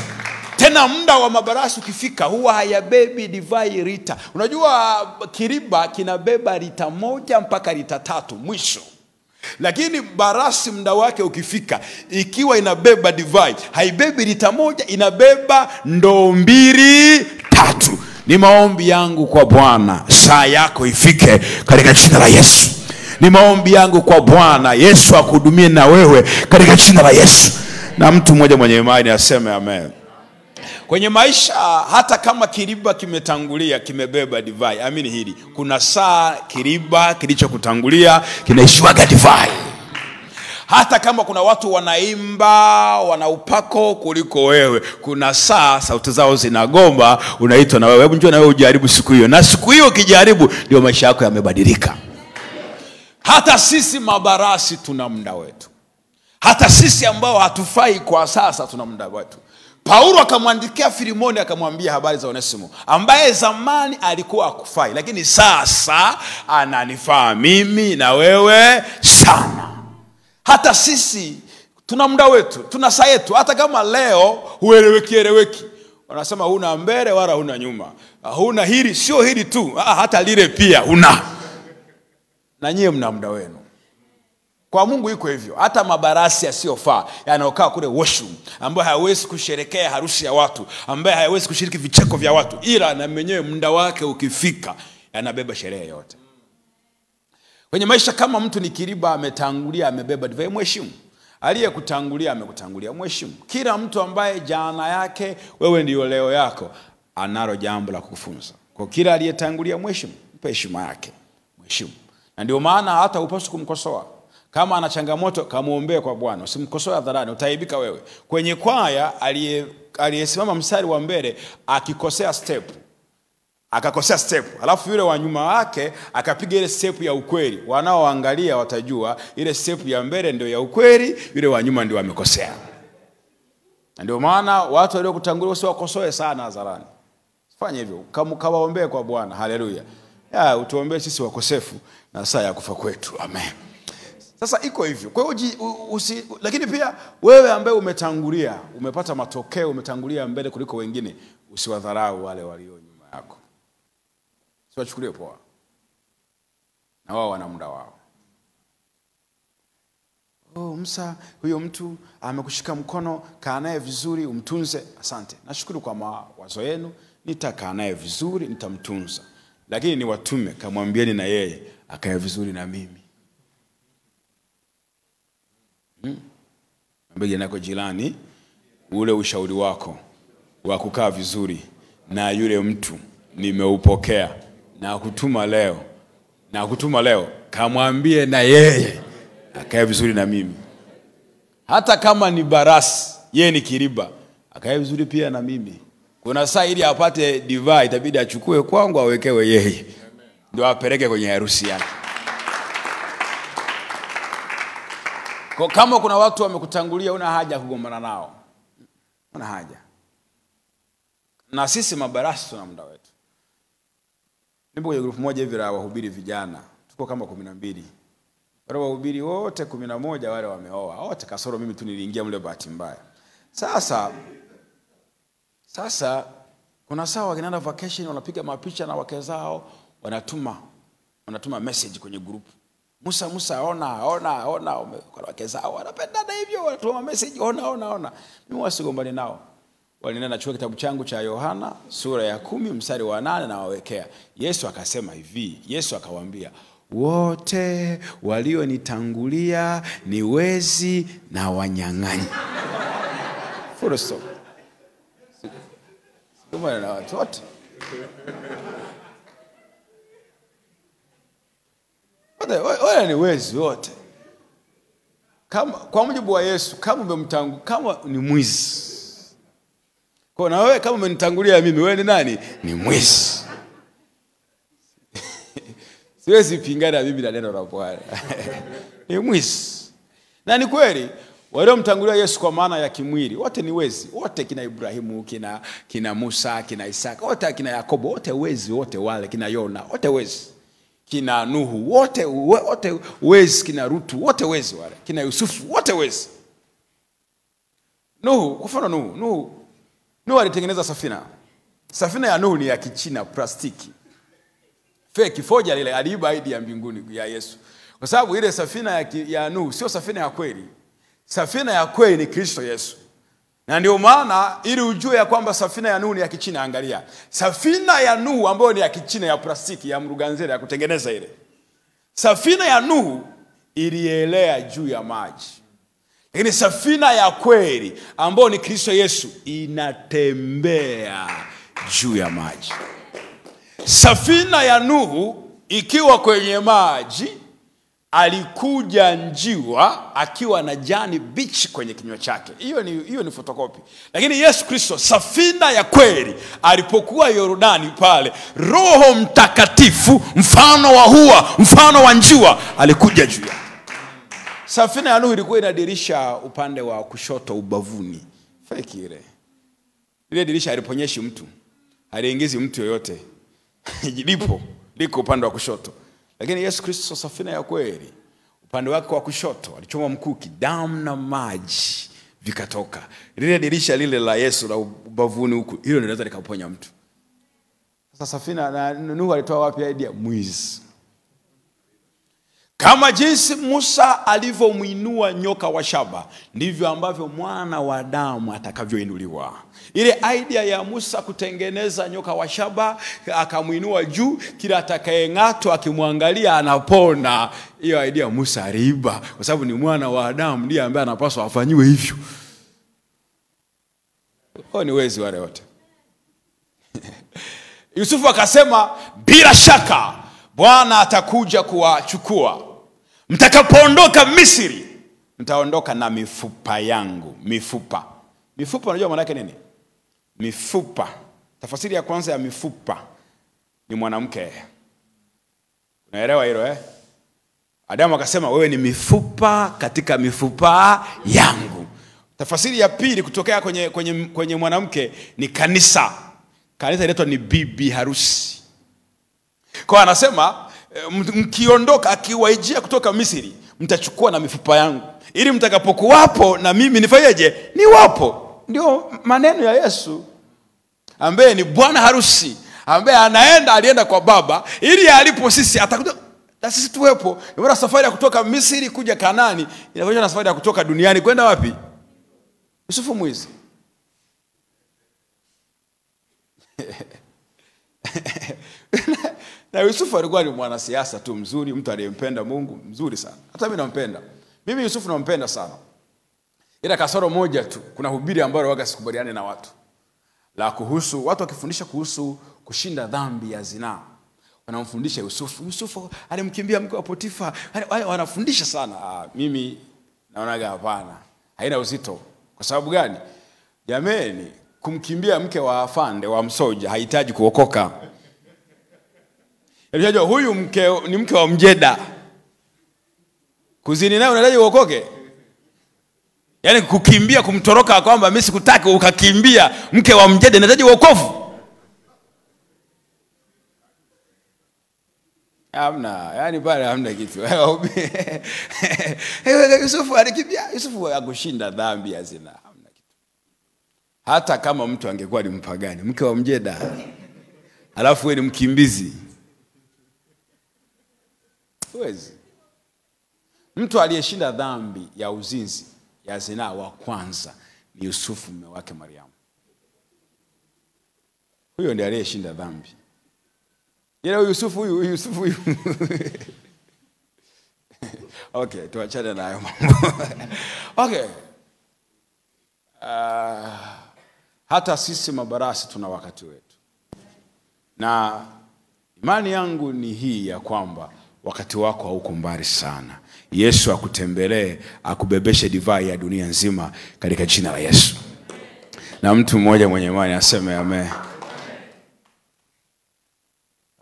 Tena muda wa mabarasi ukifika, huwa hayabebi divai lita. Unajua kiriba kinabeba lita 1 mpaka lita 3 mwisho. Lakini barasi muda wake ukifika, ikiwa inabeba divai, haibebi lita 1, inabeba ndoo 2, 3. Ni maombi yangu kwa Bwana, saa yako ifike katika jina la Yesu. Ni maombi yangu kwa Bwana, Yesu akuhudumie na wewe katika jina la Yesu. Na mtu mmoja mwenye imani aseme amen. Kwenye maisha, hata kama kiriba kimetangulia, kimebeba divai, amini hili, kuna saa kiriba kilichokutangulia kinaishiwaga divai. Hata kama kuna watu wanaimba, wana upako kuliko wewe, kuna saa sauti zao zinagomba, unaitwa na wewe, hebu njoo na wewe ujaribu siku hiyo. Na siku hiyo ukijaribu, ndio maisha yako yamebadilika. Hata sisi mabarasi tuna muda wetu. Hata sisi ambao hatufai kwa sasa tuna muda wetu. Paulo akamwandikia Filimoni akamwambia habari za Onesimo, ambaye zamani alikuwa hakufai, lakini sasa ananifaa mimi na wewe sana. Hata sisi tuna muda wetu, tuna saa yetu. Hata kama leo hueleweki, wanasema huna mbele wala huna nyuma, huna hili, sio hili tu, hata lile pia huna. Na nyie mna muda wenu. Kwa Mungu iko hivyo. Hata mabarasi yasiyofaa yanaokaa kule washroom, ambaye hawezi kusherekea harusi ya watu, ambaye hawezi kushiriki vicheko vya watu, ila na mwenyewe muda wake ukifika yanabeba sherehe yote. Kwenye maisha, kama mtu ni kiriba ametangulia amebeba divai, mheshimu. Aliyekutangulia amekutangulia, mheshimu. Kila mtu ambaye jana yake wewe ndio leo yako analo jambo la kukufunza. Kwa kila aliyetangulia mheshimu, mpe heshima yake, mheshimu. Na ndio maana hata upaswi kumkosoa. Kama ana changamoto, kamuombee kwa Bwana. Usimkosoe hadharani, utaibika wewe. Kwenye kwaya aliyesimama mstari wa mbele akikosea step, akakosea step, alafu yule wa nyuma wake akapiga ile step ya ukweli, wanaoangalia watajua ile step ya mbele ndio ya ukweli, yule wa nyuma ndio amekosea. Ndio maana watu waliokutangulia usiwakosoe sana hadharani. Fanya hivyo, kawaombee kwa Bwana. Haleluya. Utuombee sisi wakosefu na saa ya kufa kwetu. Amen. Sasa iko hivyo. Kwa hiyo lakini pia wewe ambaye umetangulia, umepata matokeo, umetangulia mbele kuliko wengine, usiwadharau wale walio nyuma yako. Usiwachukulie poa. Na wao wana muda wao. Musa, huyo mtu amekushika mkono, kaa naye vizuri, umtunze. Asante. Nashukuru kwa mawazo yenu, nitakaa naye vizuri, nitamtunza. Lakini ni watume, kamwambieni na yeye akae vizuri na mimi. Mbege nako jirani, ule ushauri wako wa kukaa vizuri na yule mtu nimeupokea, na kutuma leo kamwambie na yeye akae vizuri na mimi. Hata kama ni barasi, yeye ni kiriba, akae vizuri pia na mimi. Kuna saa ili apate divai itabidi achukue kwangu awekewe yeye, ndio apeleke kwenye harusi yake. Kwa kama kuna watu wamekutangulia, una haja kugombana nao. Una haja. Na sisi mabarasi tuna muda wetu. Nipo kwenye group moja hivi la wahubiri vijana. Tuko kama 12. Wale wahubiri wote 11 wale wameoa. Wote kasoro mimi tu niliingia mle bahati mbaya. Sasa kuna saa wanaenda vacation, wanapiga mapicha na wake zao, wanatuma message kwenye group. Musa ona kwa wake zao wanapendana hivyo, wanatuma message ona. Mimi wasigombani nao. Walinena nachukua kitabu changu cha Yohana sura ya 10 mstari wa 8 na wawekea. Yesu akasema hivi, Yesu akawaambia, wote walionitangulia ni wezi na wanyang'anyi. Full stop. Sigombani na watu wote. Wale ni wezi wote. Kwa mujibu wa Yesu, kama ni mwizi. Kwa na wewe kama umenitangulia mimi, wewe ni nani? Ni mwizi. Siwezi pingana na Biblia neno la Bwana. Ni mwizi. Na ni kweli, waliomtangulia Yesu kwa maana ya kimwili, wote ni wezi. Wote kina Ibrahimu, kina Musa, kina Isaka, wote kina Yakobo, wote wezi, wote wale kina Yona, wote wezi. Kina Nuhu, wote wezi, kina Rutu, wote wezi wale. Kina Yusufu, wote wezi. Nuhu, kwa mfano Nuhu alitengeneza safina. Safina ya Nuhu ni ya Kichina, plastiki. Fake, foja ile, aliiba idea ya mbinguni ya Yesu. Kwa sababu ile safina ya Nuhu sio safina ya kweli. Safina ya kweli ni Kristo Yesu. Na ndio maana ili ujue ya kwamba safina ya Nuhu ni ya Kichina, angalia. Safina ya Nuhu ambayo ni ya Kichina ya plastiki ya mruganzere ya kutengeneza ile. Safina ya Nuhu ilielea juu ya maji. Lakini safina ya kweli ambayo ni Kristo Yesu inatembea juu ya maji. Safina ya Nuhu ikiwa kwenye maji, alikuja njiwa akiwa na jani bichi kwenye kinywa chake. Hiyo ni fotokopi. Lakini Yesu Kristo, safina ya kweli, alipokuwa Yordani pale, Roho Mtakatifu mfano wa hua, mfano wa njiwa alikuja juu yake. Safina ya Nuhu ilikuwa ina dirisha upande wa kushoto ubavuni. Fake ile. Ile dirisha haliponyeshi mtu. Haliingizi mtu yoyote. Liko upande wa kushoto. Lakini Yesu Kristo, safina ya kweli, upande wake wa kushoto alichoma mkuki, damu na maji vikatoka. Lile dirisha lile la Yesu la ubavuni huku, hilo linaweza likaponya mtu. Sasa safina na Nuhu alitoa wapi idea? Mwizi. Kama jinsi Musa alivyomuinua nyoka wa shaba, ndivyo ambavyo mwana wa Adamu atakavyoinuliwa. Ile idea ya Musa kutengeneza nyoka wa shaba akamuinua juu, kila atakayeng'atwa akimwangalia anapona, hiyo idea Musa aliiba, kwa sababu ni mwana wa Adamu ndiye ambaye anapaswa afanywe hivyo. Kwa ni wezi wale wote. Yusufu akasema, bila shaka Bwana atakuja kuwachukua. Mtakapoondoka Misri, mtaondoka na mifupa yangu. Mifupa. Mifupa unajua maana yake nini? Mifupa. Tafasiri ya kwanza ya mifupa ni mwanamke. Unaelewa hilo Adamu akasema, wewe ni mifupa katika mifupa yangu. Tafasiri ya pili kutokea kwenye mwanamke ni kanisa. Kanisa inaitwa ni bibi harusi. Kwa anasema, mkiondoka akiwaijia kutoka Misri, mtachukua na mifupa yangu, ili mtakapokuwapo na mimi nifanyeje? Ni wapo. Ndio maneno ya Yesu, ambaye ni bwana harusi, ambaye alienda kwa Baba, ili alipo sisi atakuja na sisi tuwepo. Ndio safari ya kutoka Misri kuja Kanaani inafanana na safari ya kutoka duniani kwenda wapi? Yusufu mwizi. Na Yusufu alikuwa ni mwanasiasa tu mzuri, mtu aliyempenda Mungu, mzuri sana. Hata mimi nampenda. Mimi Yusufu nampenda sana. Ila kasoro moja tu, kuna hubiri ambalo waga sikubaliane na watu. La kuhusu watu wakifundisha kuhusu kushinda dhambi ya zinaa. Wanamfundisha Yusufu alimkimbia mke wa Potifa. Wanafundisha sana. Mimi naonaga hapana. Haina uzito. Kwa sababu gani? Jameni, kumkimbia mke wa afande wa msoja hahitaji kuokoka. Unajua huyu mke ni mke wa mjeda. Kuzini naye unahitaji uokoke? Yaani kukimbia, kumtoroka kwamba mimi sikutaki, ukakimbia mke wa mjeda, unahitaji wokovu? Hamna, yani pale hamna kitu. Yusufu alikimbia, Yusufu hakushinda dhambi ya zina. Hamna kitu. Hata kama mtu angekuwa ni mpagani, mke wa mjeda, alafu wewe ni mkimbizi, huwezi. Mtu aliyeshinda dhambi ya uzinzi ya zina wa kwanza ni Yusufu, mume wake Mariamu. Huyo ndiye aliyeshinda dhambi. Yule Yusufu huyu. Okay, tuachane na hayo mambo. Okay. Hata sisi mabarasi tuna wakati wetu. Na imani yangu ni hii ya kwamba wakati wako hauko mbali sana. Yesu akutembelee, akubebeshe divai ya dunia nzima katika jina la Yesu. Na mtu mmoja mwenye imani aseme amen.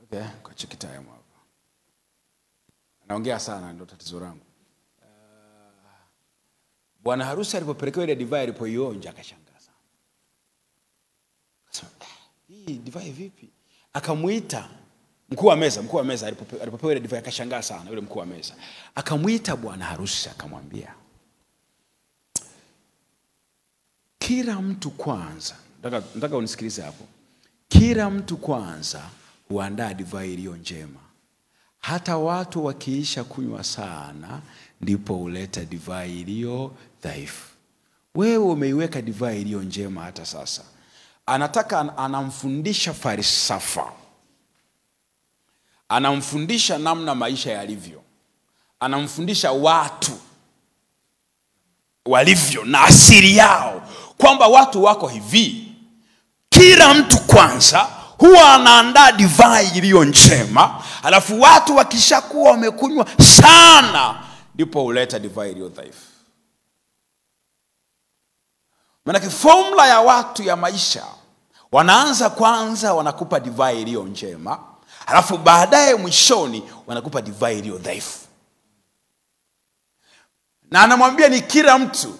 Okay, kwa chikita ya hapa. Naongea sana, ndio tatizo langu. Bwana harusi alipopelekewa ile divai, alipoionja akashangaa sana. Akasema, hii divai vipi? Akamuita mkuu wa meza alipopewa ile divai akashangaa sana yule mkuu wa meza. Akamuita bwana harusi akamwambia, kila mtu kwanza, nataka unisikilize hapo. Kila mtu kwanza huandaa divai iliyo njema. Hata watu wakiisha kunywa sana, ndipo huleta divai iliyo dhaifu. Wewe umeiweka divai iliyo njema hata sasa. Anamfundisha falsafa. Anamfundisha namna maisha yalivyo. Anamfundisha watu walivyo na asili yao, kwamba watu wako hivi. Kila mtu kwanza huwa anaandaa divai iliyo njema, alafu watu wakishakuwa wamekunywa sana, ndipo huleta divai iliyo dhaifu. Maana formula ya watu ya maisha, wanaanza kwanza wanakupa divai iliyo njema, alafu baadaye mwishoni wanakupa divai iliyo dhaifu. Na anamwambia ni kila mtu.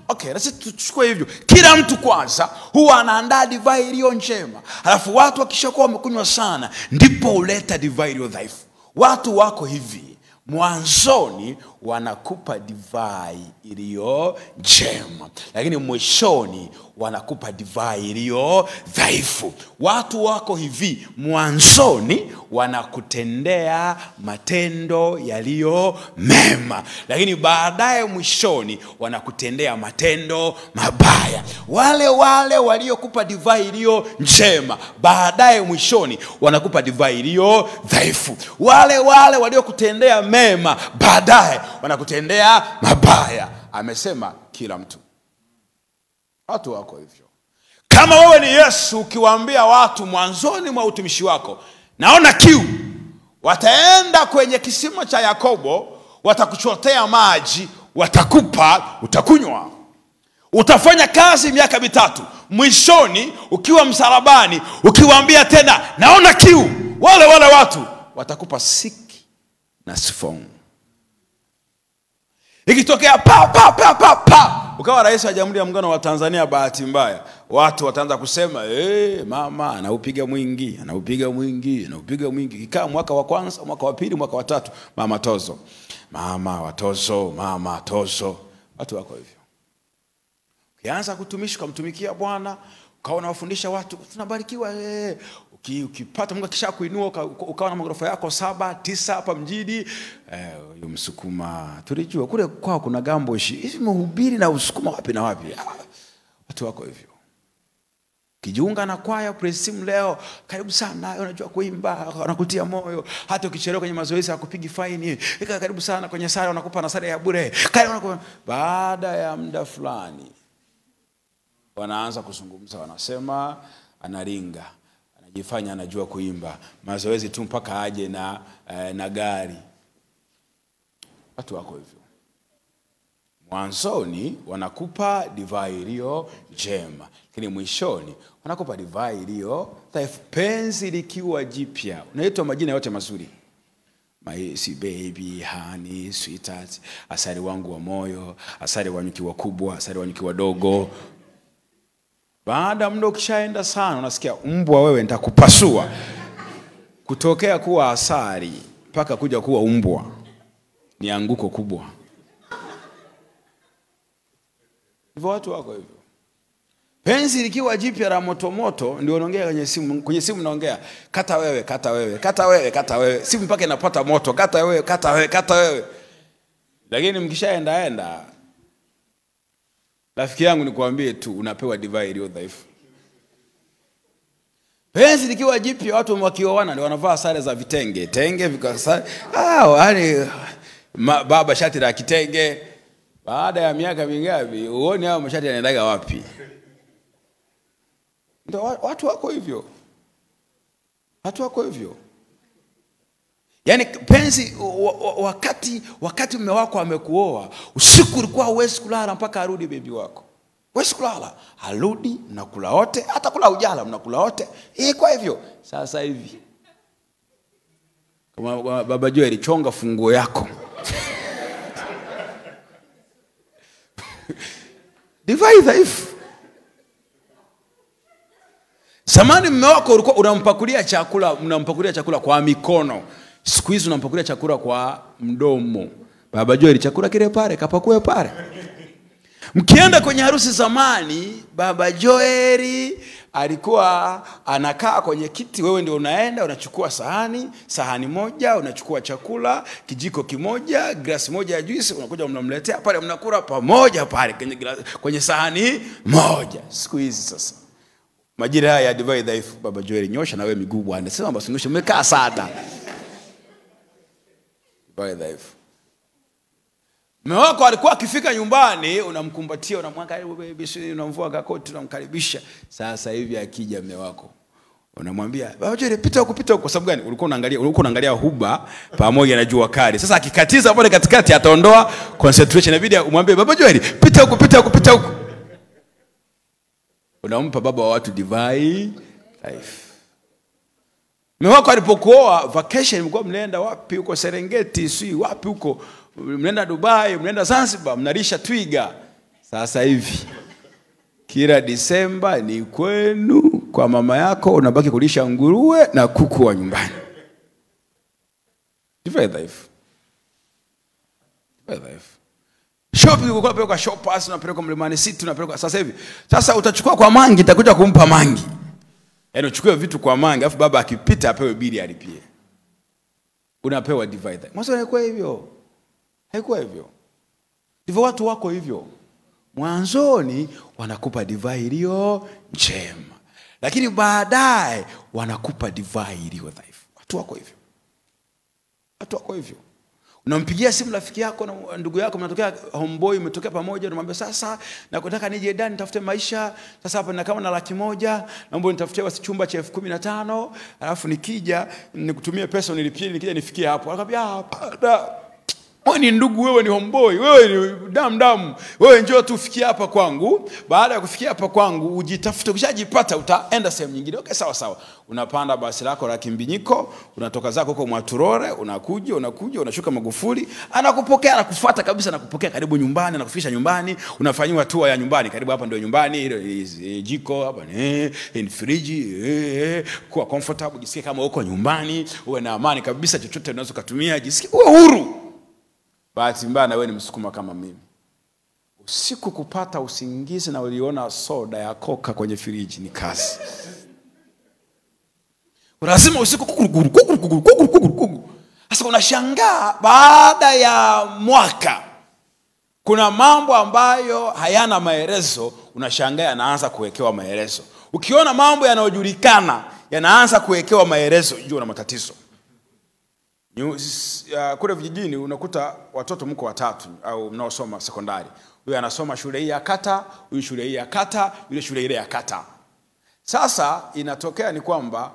Okay, sasa tuchukue hivyo. Kila mtu kwanza huwa anaandaa divai iliyo njema, alafu watu wakishakuwa wamekunywa sana, ndipo huleta divai iliyo dhaifu. Watu wako hivi. Mwanzoni wanakupa divai iliyo njema, lakini mwishoni wanakupa divai iliyo dhaifu. Watu wako hivi, mwanzoni wanakutendea matendo yaliyo mema, lakini baadaye mwishoni wanakutendea matendo mabaya. Wale waliokupa divai iliyo njema, baadaye mwishoni wanakupa divai iliyo dhaifu. Wale waliokutendea mema, baadaye wanakutendea mabaya. Amesema kila mtu. Watu wako hivyo. Kama wewe ni Yesu, ukiwaambia watu mwanzoni mwa utumishi wako, naona kiu, wataenda kwenye kisima cha Yakobo, watakuchotea maji, watakupa, utakunywa. Utafanya kazi miaka 3, mwishoni ukiwa msalabani, ukiwaambia tena naona kiu, wale watu watakupa siki na sifon. Ikitokea ukawa rais wa Jamhuri ya Muungano wa Tanzania, bahati mbaya watu wataanza kusema mama anaupiga mwingi. Ikaa mwaka wa kwanza, mwaka wa pili, mwaka wa tatu, mama tozo. Watu wako hivyo. Ukianza kutumishi, kumtumikia Bwana, ukaona wafundisha watu, tunabarikiwa. Ukipata Mungu kisha kuinua, ukawa na magorofa yako 7, 9 hapa mjini, huyo Msukuma tulijua kule kwao kuna Gamboshi, hivi mhubiri na Usukuma wapi na wapi. Watu wako hivyo. Kijiunga na kwaya praise team leo, karibu sana, unajua kuimba, wanakutia moyo. Hata ukichelewa kwenye mazoezi hakupigi faini. Karibu sana kwenye sare, wanakupa na sare ya bure. Baada ya muda fulani wanaanza kuzungumza, wanasema anaringa, anajifanya anajua kuimba, mazoezi tu mpaka aje na gari. Watu wako hivyo. Mwanzoni wanakupa divai iliyo njema, lakini mwishoni wanakupa divai iliyo dhaifu. Penzi likiwa jipya, unaitwa majina yote mazuri. My baby, honey, sweetheart, asali wangu wa moyo, asali wa nyuki wakubwa, asali wa nyuki wadogo. Baada muda ukishaenda sana, unasikia mbwa wewe nitakupasua. Kutokea kuwa asali mpaka kuja kuwa mbwa ni anguko kubwa. Hivyo watu wako hivyo. Penzi likiwa jipya la moto ndio unaongea kwenye simu naongea, kata wewe, simu mpaka inapata moto, kata wewe. Lakini mkishaenda, rafiki yangu nikwambie tu, unapewa divai iliyo dhaifu. Penzi likiwa jipya, watu wakioana ndio wanavaa sare za vitenge, vikasare. Yani baba shati la kitenge. Baada ya miaka mingapi uone hao mashati yanaendaga wapi? Ndio watu wako hivyo. Yaani penzi, wakati mume wako amekuoa, usiku ulikuwa huwezi kulala mpaka arudi bibi wako. Huwezi kulala, arudi mnakula wote, hata kula ujala mnakula wote. Kwa hivyo sasa hivi kama baba Joel chonga funguo yako. Divai dhaifu. Zamani mume wako ulikuwa unampakulia chakula kwa mikono. Siku hizi unampakulia chakula kwa mdomo. Baba Joel chakula kile pale, kapakue pale. Mkienda kwenye harusi zamani, Baba Joel alikuwa anakaa kwenye kiti, wewe ndio unaenda unachukua sahani moja, unachukua chakula, kijiko kimoja, glasi moja ya juice, unakuja mnamletea pale, mnakula pamoja pale kwenye sahani moja. Siku hizi sasa, majira haya ya divai dhaifu, Baba Joel nyosha na wewe miguu bwana. Sema basi nyosha, umekaa sada. Divai dhaifu. Mume wako alikuwa akifika nyumbani, unamkumbatia, unamwangalia baby, unamvua gakoti, unamkaribisha. Sasa hivi akija mume wako, unamwambia, "Baba Joel pita huko." Kwa sababu gani? Ulikuwa unaangalia huba pamoja na jua kali. Sasa akikatiza pale katikati ataondoa concentration. Inabidi umwambie, "Baba Joel pita huko." Unampa baba wa watu divai dhaifu. Mume wako alipokuoa, vacation mlikuwa mnaenda wapi? Huko Serengeti, si wapi huko? Mnaenda Dubai, mnaenda Zanzibar, mnalisha twiga. Sasa hivi kila Disemba ni kwenu kwa mama yako, unabaki kulisha nguruwe na kuku wa nyumbani. Divai dhaifu. dhaifu. Shopping ukipeleka kwa Shoppers, unapeleka Mlimani City, unapeleka sasa hivi. Sasa utachukua kwa Mangi, itakuja kumpa Mangi. Yaani uchukue vitu kwa Mangi, afu baba akipita apewe bili alipie. Unapewa divai dhaifu. Mwanzo haikuwa hivyo. Haikuwa hivyo. Ndivyo watu wako hivyo. Mwanzoni wanakupa divai iliyo njema, lakini baadaye wanakupa divai iliyo dhaifu. Watu wako hivyo. Watu wako hivyo. Unampigia simu rafiki yako na ndugu yako, mnatokea homeboy, mmetokea pamoja, unamwambia sasa nakutaka nije ndani nitafute maisha. Sasa hapa nina kama na 100,000, naomba nitafutie wasi chumba cha 15,000, alafu nikija nikutumie pesa unilipie, nikija nifikie hapo. Anakuambia hapana. Wewe ni ndugu, wewe ni homeboy, wewe ni damu. Wewe njoo tu ufikie hapa kwangu. Baada ya kufikia hapa kwangu ujitafute, ukishajipata utaenda sehemu nyingine. Okay, sawa sawa. Unapanda basi lako la Kimbinyiko, unatoka zako huko Mwaturore, unakuja, unashuka Magufuli, anakupokea, anakufuata kabisa, anakupokea karibu nyumbani, anakufikisha nyumbani, unafanywa tour ya nyumbani. Karibu hapa ndio nyumbani, ile jiko hapa ni friji, kuwa comfortable, jisikie kama uko nyumbani, uwe na amani kabisa, chochote unaweza kutumia, jisikie uwe huru. Bahati mbaya na wewe ni Msukuma kama mimi. Usiku kupata usingizi na uliona soda ya Coca kwenye friji ni kazi. Lazima usiku kukuru. Sasa unashangaa baada ya mwaka kuna mambo ambayo hayana maelezo, unashangaa yanaanza kuwekewa maelezo. Ukiona mambo yanayojulikana yanaanza kuwekewa maelezo, jua una matatizo. Kule vijijini unakuta watoto mko watatu au mnaosoma sekondari. Huyu anasoma shule hii ya kata, huyu shule hii ya kata, yule shule ile ya kata. Sasa inatokea ni kwamba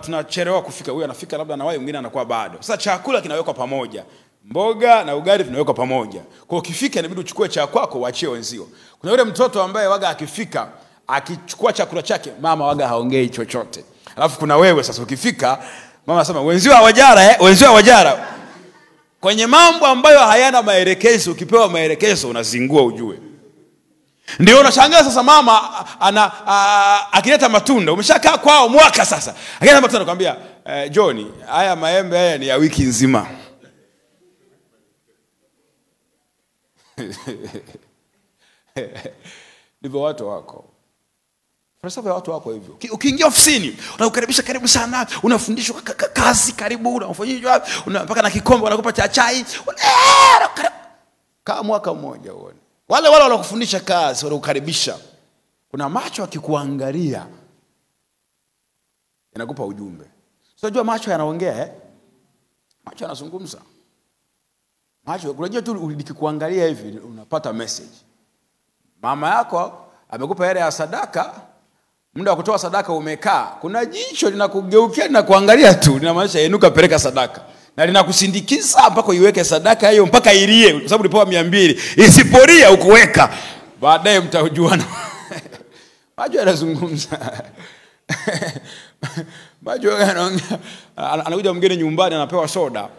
tunachelewa kufika. Huyu anafika labda na wao, mwingine anakuwa bado. Sasa chakula kinawekwa pamoja. Mboga na ugali vinawekwa pamoja. Kwa ukifika inabidi uchukue cha kwako uachie wenzio. Kuna yule mtoto ambaye waga akifika, akichukua chakula chake, mama waga haongei chochote. Alafu kuna wewe sasa ukifika, mama anasema wenzio hawajara wenzio hawajara. Kwenye mambo ambayo hayana maelekezo, ukipewa maelekezo unazingua ujue. Ndio unashangaa sasa mama akileta matunda, umeshakaa kwao mwaka sasa. Akileta matunda anakuambia, Johnny, haya maembe haya ni ya wiki nzima. Ndivyo watu wako. Falsafa ya watu wako hivyo. Ukiingia ofisini, unakukaribisha karibu sana, unafundishwa kazi karibu, unafanyishwa, mpaka na kikombe wanakupa cha chai. Kama mwaka mmoja uone. Wale wanakufundisha kazi, wanakukaribisha. Kuna macho akikuangalia yanakupa ujumbe. Unajua macho yanaongea Macho yanazungumza. Macho unajua tu ukikuangalia hivi unapata message. Mama yako amekupa hela ya sadaka, muda wa kutoa sadaka umekaa, kuna jicho linakugeukia na kuangalia tu, linamaanisha inuka peleka sadaka. Na linakusindikiza mpaka uiweke sadaka hiyo mpaka ilie, kwa sababu ulipewa 200. Isiporia ukuweka, baadaye mtajuana. Macho yanazungumza. Macho yanaongea. Anakuja mgeni nyumbani anapewa soda.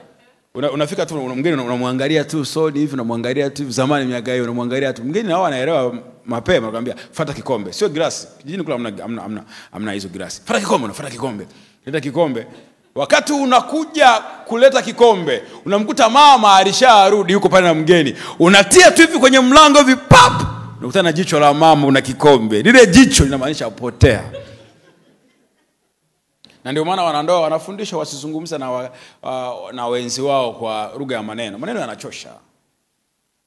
Unafika tu mgeni unamwangalia tu sodi hivi, unamwangalia tu zamani miaka hiyo, unamwangalia tu. Mgeni nao anaelewa mapema, anakuambia fuata kikombe, sio glasi. Kijijini kula amna hizo glasi. Fuata kikombe, unafuata kikombe. Leta kikombe. Wakati unakuja kuleta kikombe, unamkuta mama alisharudi yuko pale na mgeni. Unatia tu hivi kwenye mlango hivi pap, unakutana na jicho la mama una kikombe. Lile jicho linamaanisha potea. Na ndio maana wanandoa wanafundishwa wasizungumze na wenzi wao kwa lugha ya maneno. Maneno yanachosha.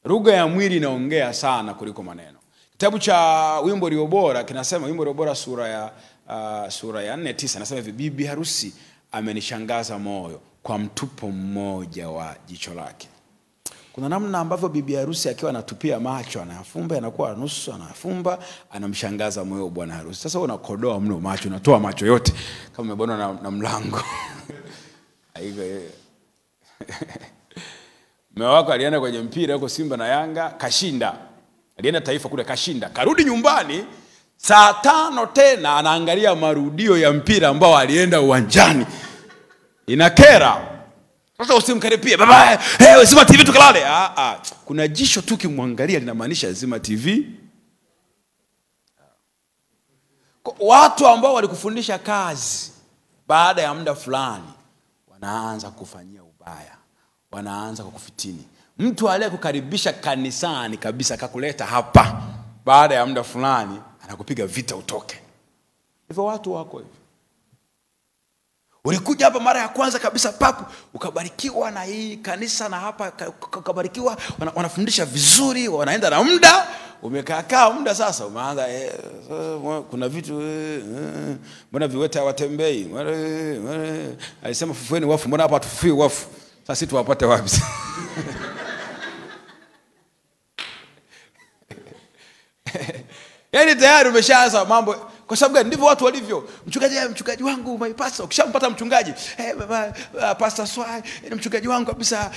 Lugha ya mwili inaongea sana kuliko maneno. Kitabu cha Wimbo Ulio Bora kinasema, Wimbo Ulio Bora sura ya 4:9 anasema hivi, bibi harusi amenishangaza moyo kwa mtupo mmoja wa jicho lake. Kuna namna ambavyo bibi harusi akiwa anatupia macho, anayafumba yanakuwa nusu, anayafumba, anamshangaza moyo bwana harusi. Sasa unakodoa mno macho, unatoa macho yote kama umebona na mlango. Aigo. Mume wako alienda kwenye mpira huko Simba na Yanga, kashinda. Alienda Taifa kule kashinda. Karudi nyumbani saa 5 tena anaangalia marudio ya mpira ambao alienda uwanjani. Inakera. Sasa usimkaribie, baba, zima TV tukalale. Kuna jisho tu kimwangalia linamaanisha zima TV. Watu ambao walikufundisha kazi, baada ya muda fulani wanaanza kufanyia ubaya, wanaanza kukufitini. Mtu aliyekukaribisha kanisani kabisa akakuleta hapa, baada ya muda fulani anakupiga vita utoke. Hivyo watu wako hivyo. Ulikuja hapa mara ya kwanza kabisa papu, ukabarikiwa na hii kanisa na hapa ukabarikiwa, wanafundisha vizuri, wanaenda na muda, umekaa muda sasa umeanza kuna vitu mbona viwete hawatembei? Alisema fufueni wafu, mbona hapa tufui wafu? Sasa tuwapate wapi? Yaani tayari umeshaanza mambo. Kwa sababu gani? Ndivyo watu walivyo. Mchungaji wangu, my pastor. Ukishampata mchungaji, pastor Swai, ni mchungaji wangu kabisa.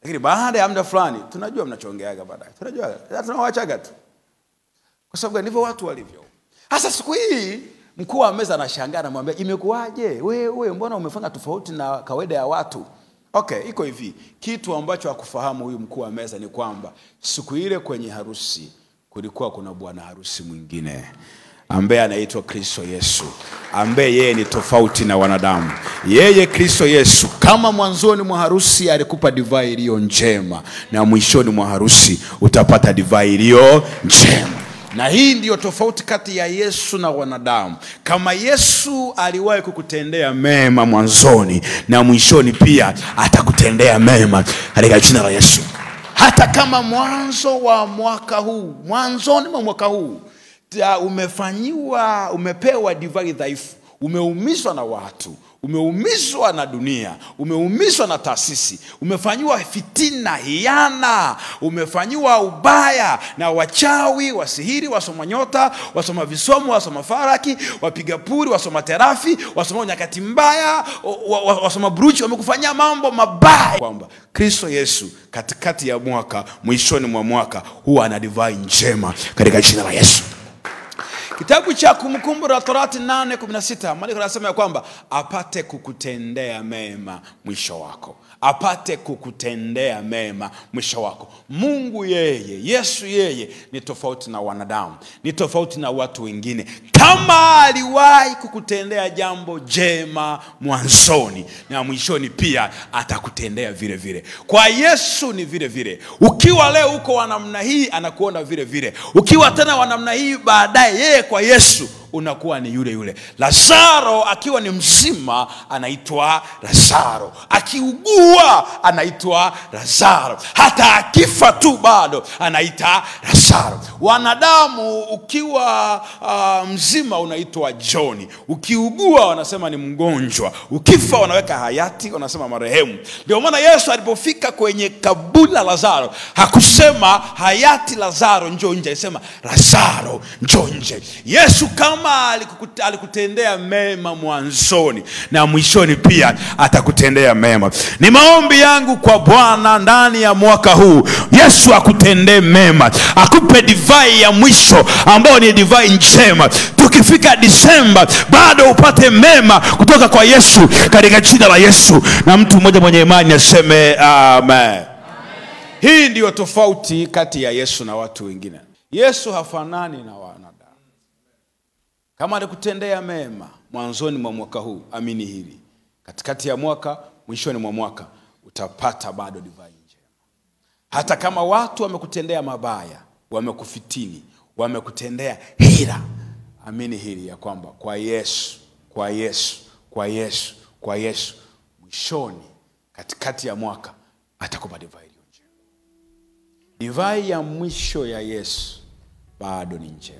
Lakini baada ya muda fulani, tunajua mnachoongeaga baadaye. Tunajua, tunawaachaga tu. Kwa sababu gani? Ndivyo watu walivyo. Hasa siku hii mkuu wa meza anashangaa, anamwambia, "Imekuaje? Wewe mbona umefanya tofauti na kawaida ya watu?" Okay, iko hivi. Kitu ambacho hakufahamu huyu mkuu wa meza ni kwamba siku ile kwenye harusi kulikuwa kuna bwana harusi mwingine ambaye anaitwa Kristo Yesu, ambaye yeye ni tofauti na wanadamu. Yeye Kristo Yesu, kama mwanzoni mwa harusi alikupa divai iliyo njema, na mwishoni mwa harusi utapata divai iliyo njema. Na hii ndiyo tofauti kati ya Yesu na wanadamu. Kama Yesu aliwahi kukutendea mema mwanzoni, na mwishoni pia atakutendea mema katika jina la Yesu. Hata kama mwanzoni mwa mwaka huu umepewa divai dhaifu, umeumizwa na watu, umeumizwa na dunia, umeumizwa na taasisi, umefanyiwa fitina, hiana, umefanyiwa ubaya na wachawi, wasihiri, wasoma nyota, wasoma visomo, wasoma faraki, wapiga puri, wasoma terafi, wasoma nyakati mbaya, wasoma bruchi, wamekufanyia mambo mabaya. Kwamba Kristo Yesu katikati ya mwaka, mwishoni mwa mwaka, huwa ana divai njema katika jina la Yesu. Kitabu cha Kumbukumbu la Torati 8:16, maandiko yanasema ya kwamba apate kukutendea mema mwisho wako. Apate kukutendea mema mwisho wako. Mungu yeye, Yesu yeye ni tofauti na wanadamu, ni tofauti na watu wengine. Kama aliwahi kukutendea jambo jema mwanzoni, na mwishoni pia atakutendea vile vile. Kwa Yesu ni vile vile. Ukiwa leo uko wa namna hii, anakuona vile vile. Ukiwa tena wa namna hii baadaye, yeye kwa Yesu unakuwa ni yule yule. Lazaro akiwa ni mzima anaitwa Lazaro, akiugua anaitwa Lazaro, hata akifa tu bado anaita Lazaro. Wanadamu ukiwa mzima unaitwa John, ukiugua wanasema ni mgonjwa, ukifa wanaweka hayati, wanasema marehemu. Ndio maana Yesu alipofika kwenye kaburi la Lazaro hakusema hayati Lazaro njoo nje, alisema Lazaro njoo nje. Yesu kama alikutendea mema mwanzoni, na mwishoni pia atakutendea mema. Ni maombi yangu kwa Bwana ndani ya mwaka huu, Yesu akutendee mema, akupe divai ya mwisho ambayo ni divai njema. Tukifika Disemba bado upate mema kutoka kwa Yesu katika jina la Yesu. Na mtu mmoja mwenye imani aseme amen. Hii ndiyo tofauti kati ya Yesu na watu wengine. Yesu hafanani na wanadamu. Kama alikutendea mema mwanzoni mwa mwaka huu, amini hili, katikati ya mwaka, mwishoni mwa mwaka utapata bado divai njema. Hata kama watu wamekutendea mabaya, wamekufitini, wamekutendea hila, amini hili ya kwamba kwa Yesu, mwishoni, katikati ya mwaka atakupa divai njema. Divai ya mwisho ya Yesu bado ni njema.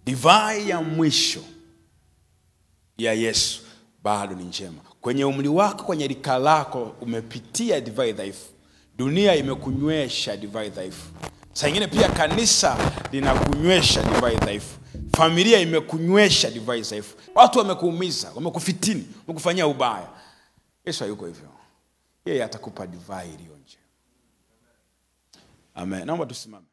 Divai ya mwisho ya Yesu bado ni njema. Kwenye umri wako, kwenye rika lako umepitia divai dhaifu. Dunia imekunywesha divai dhaifu. Saa nyingine pia kanisa linakunywesha divai dhaifu. Familia imekunywesha divai dhaifu. Watu wamekuumiza, wamekufitini, wamekufanyia ubaya. Yesu hayuko hivyo. Yeye atakupa divai iliyo njema. Amen. Naomba tusimame.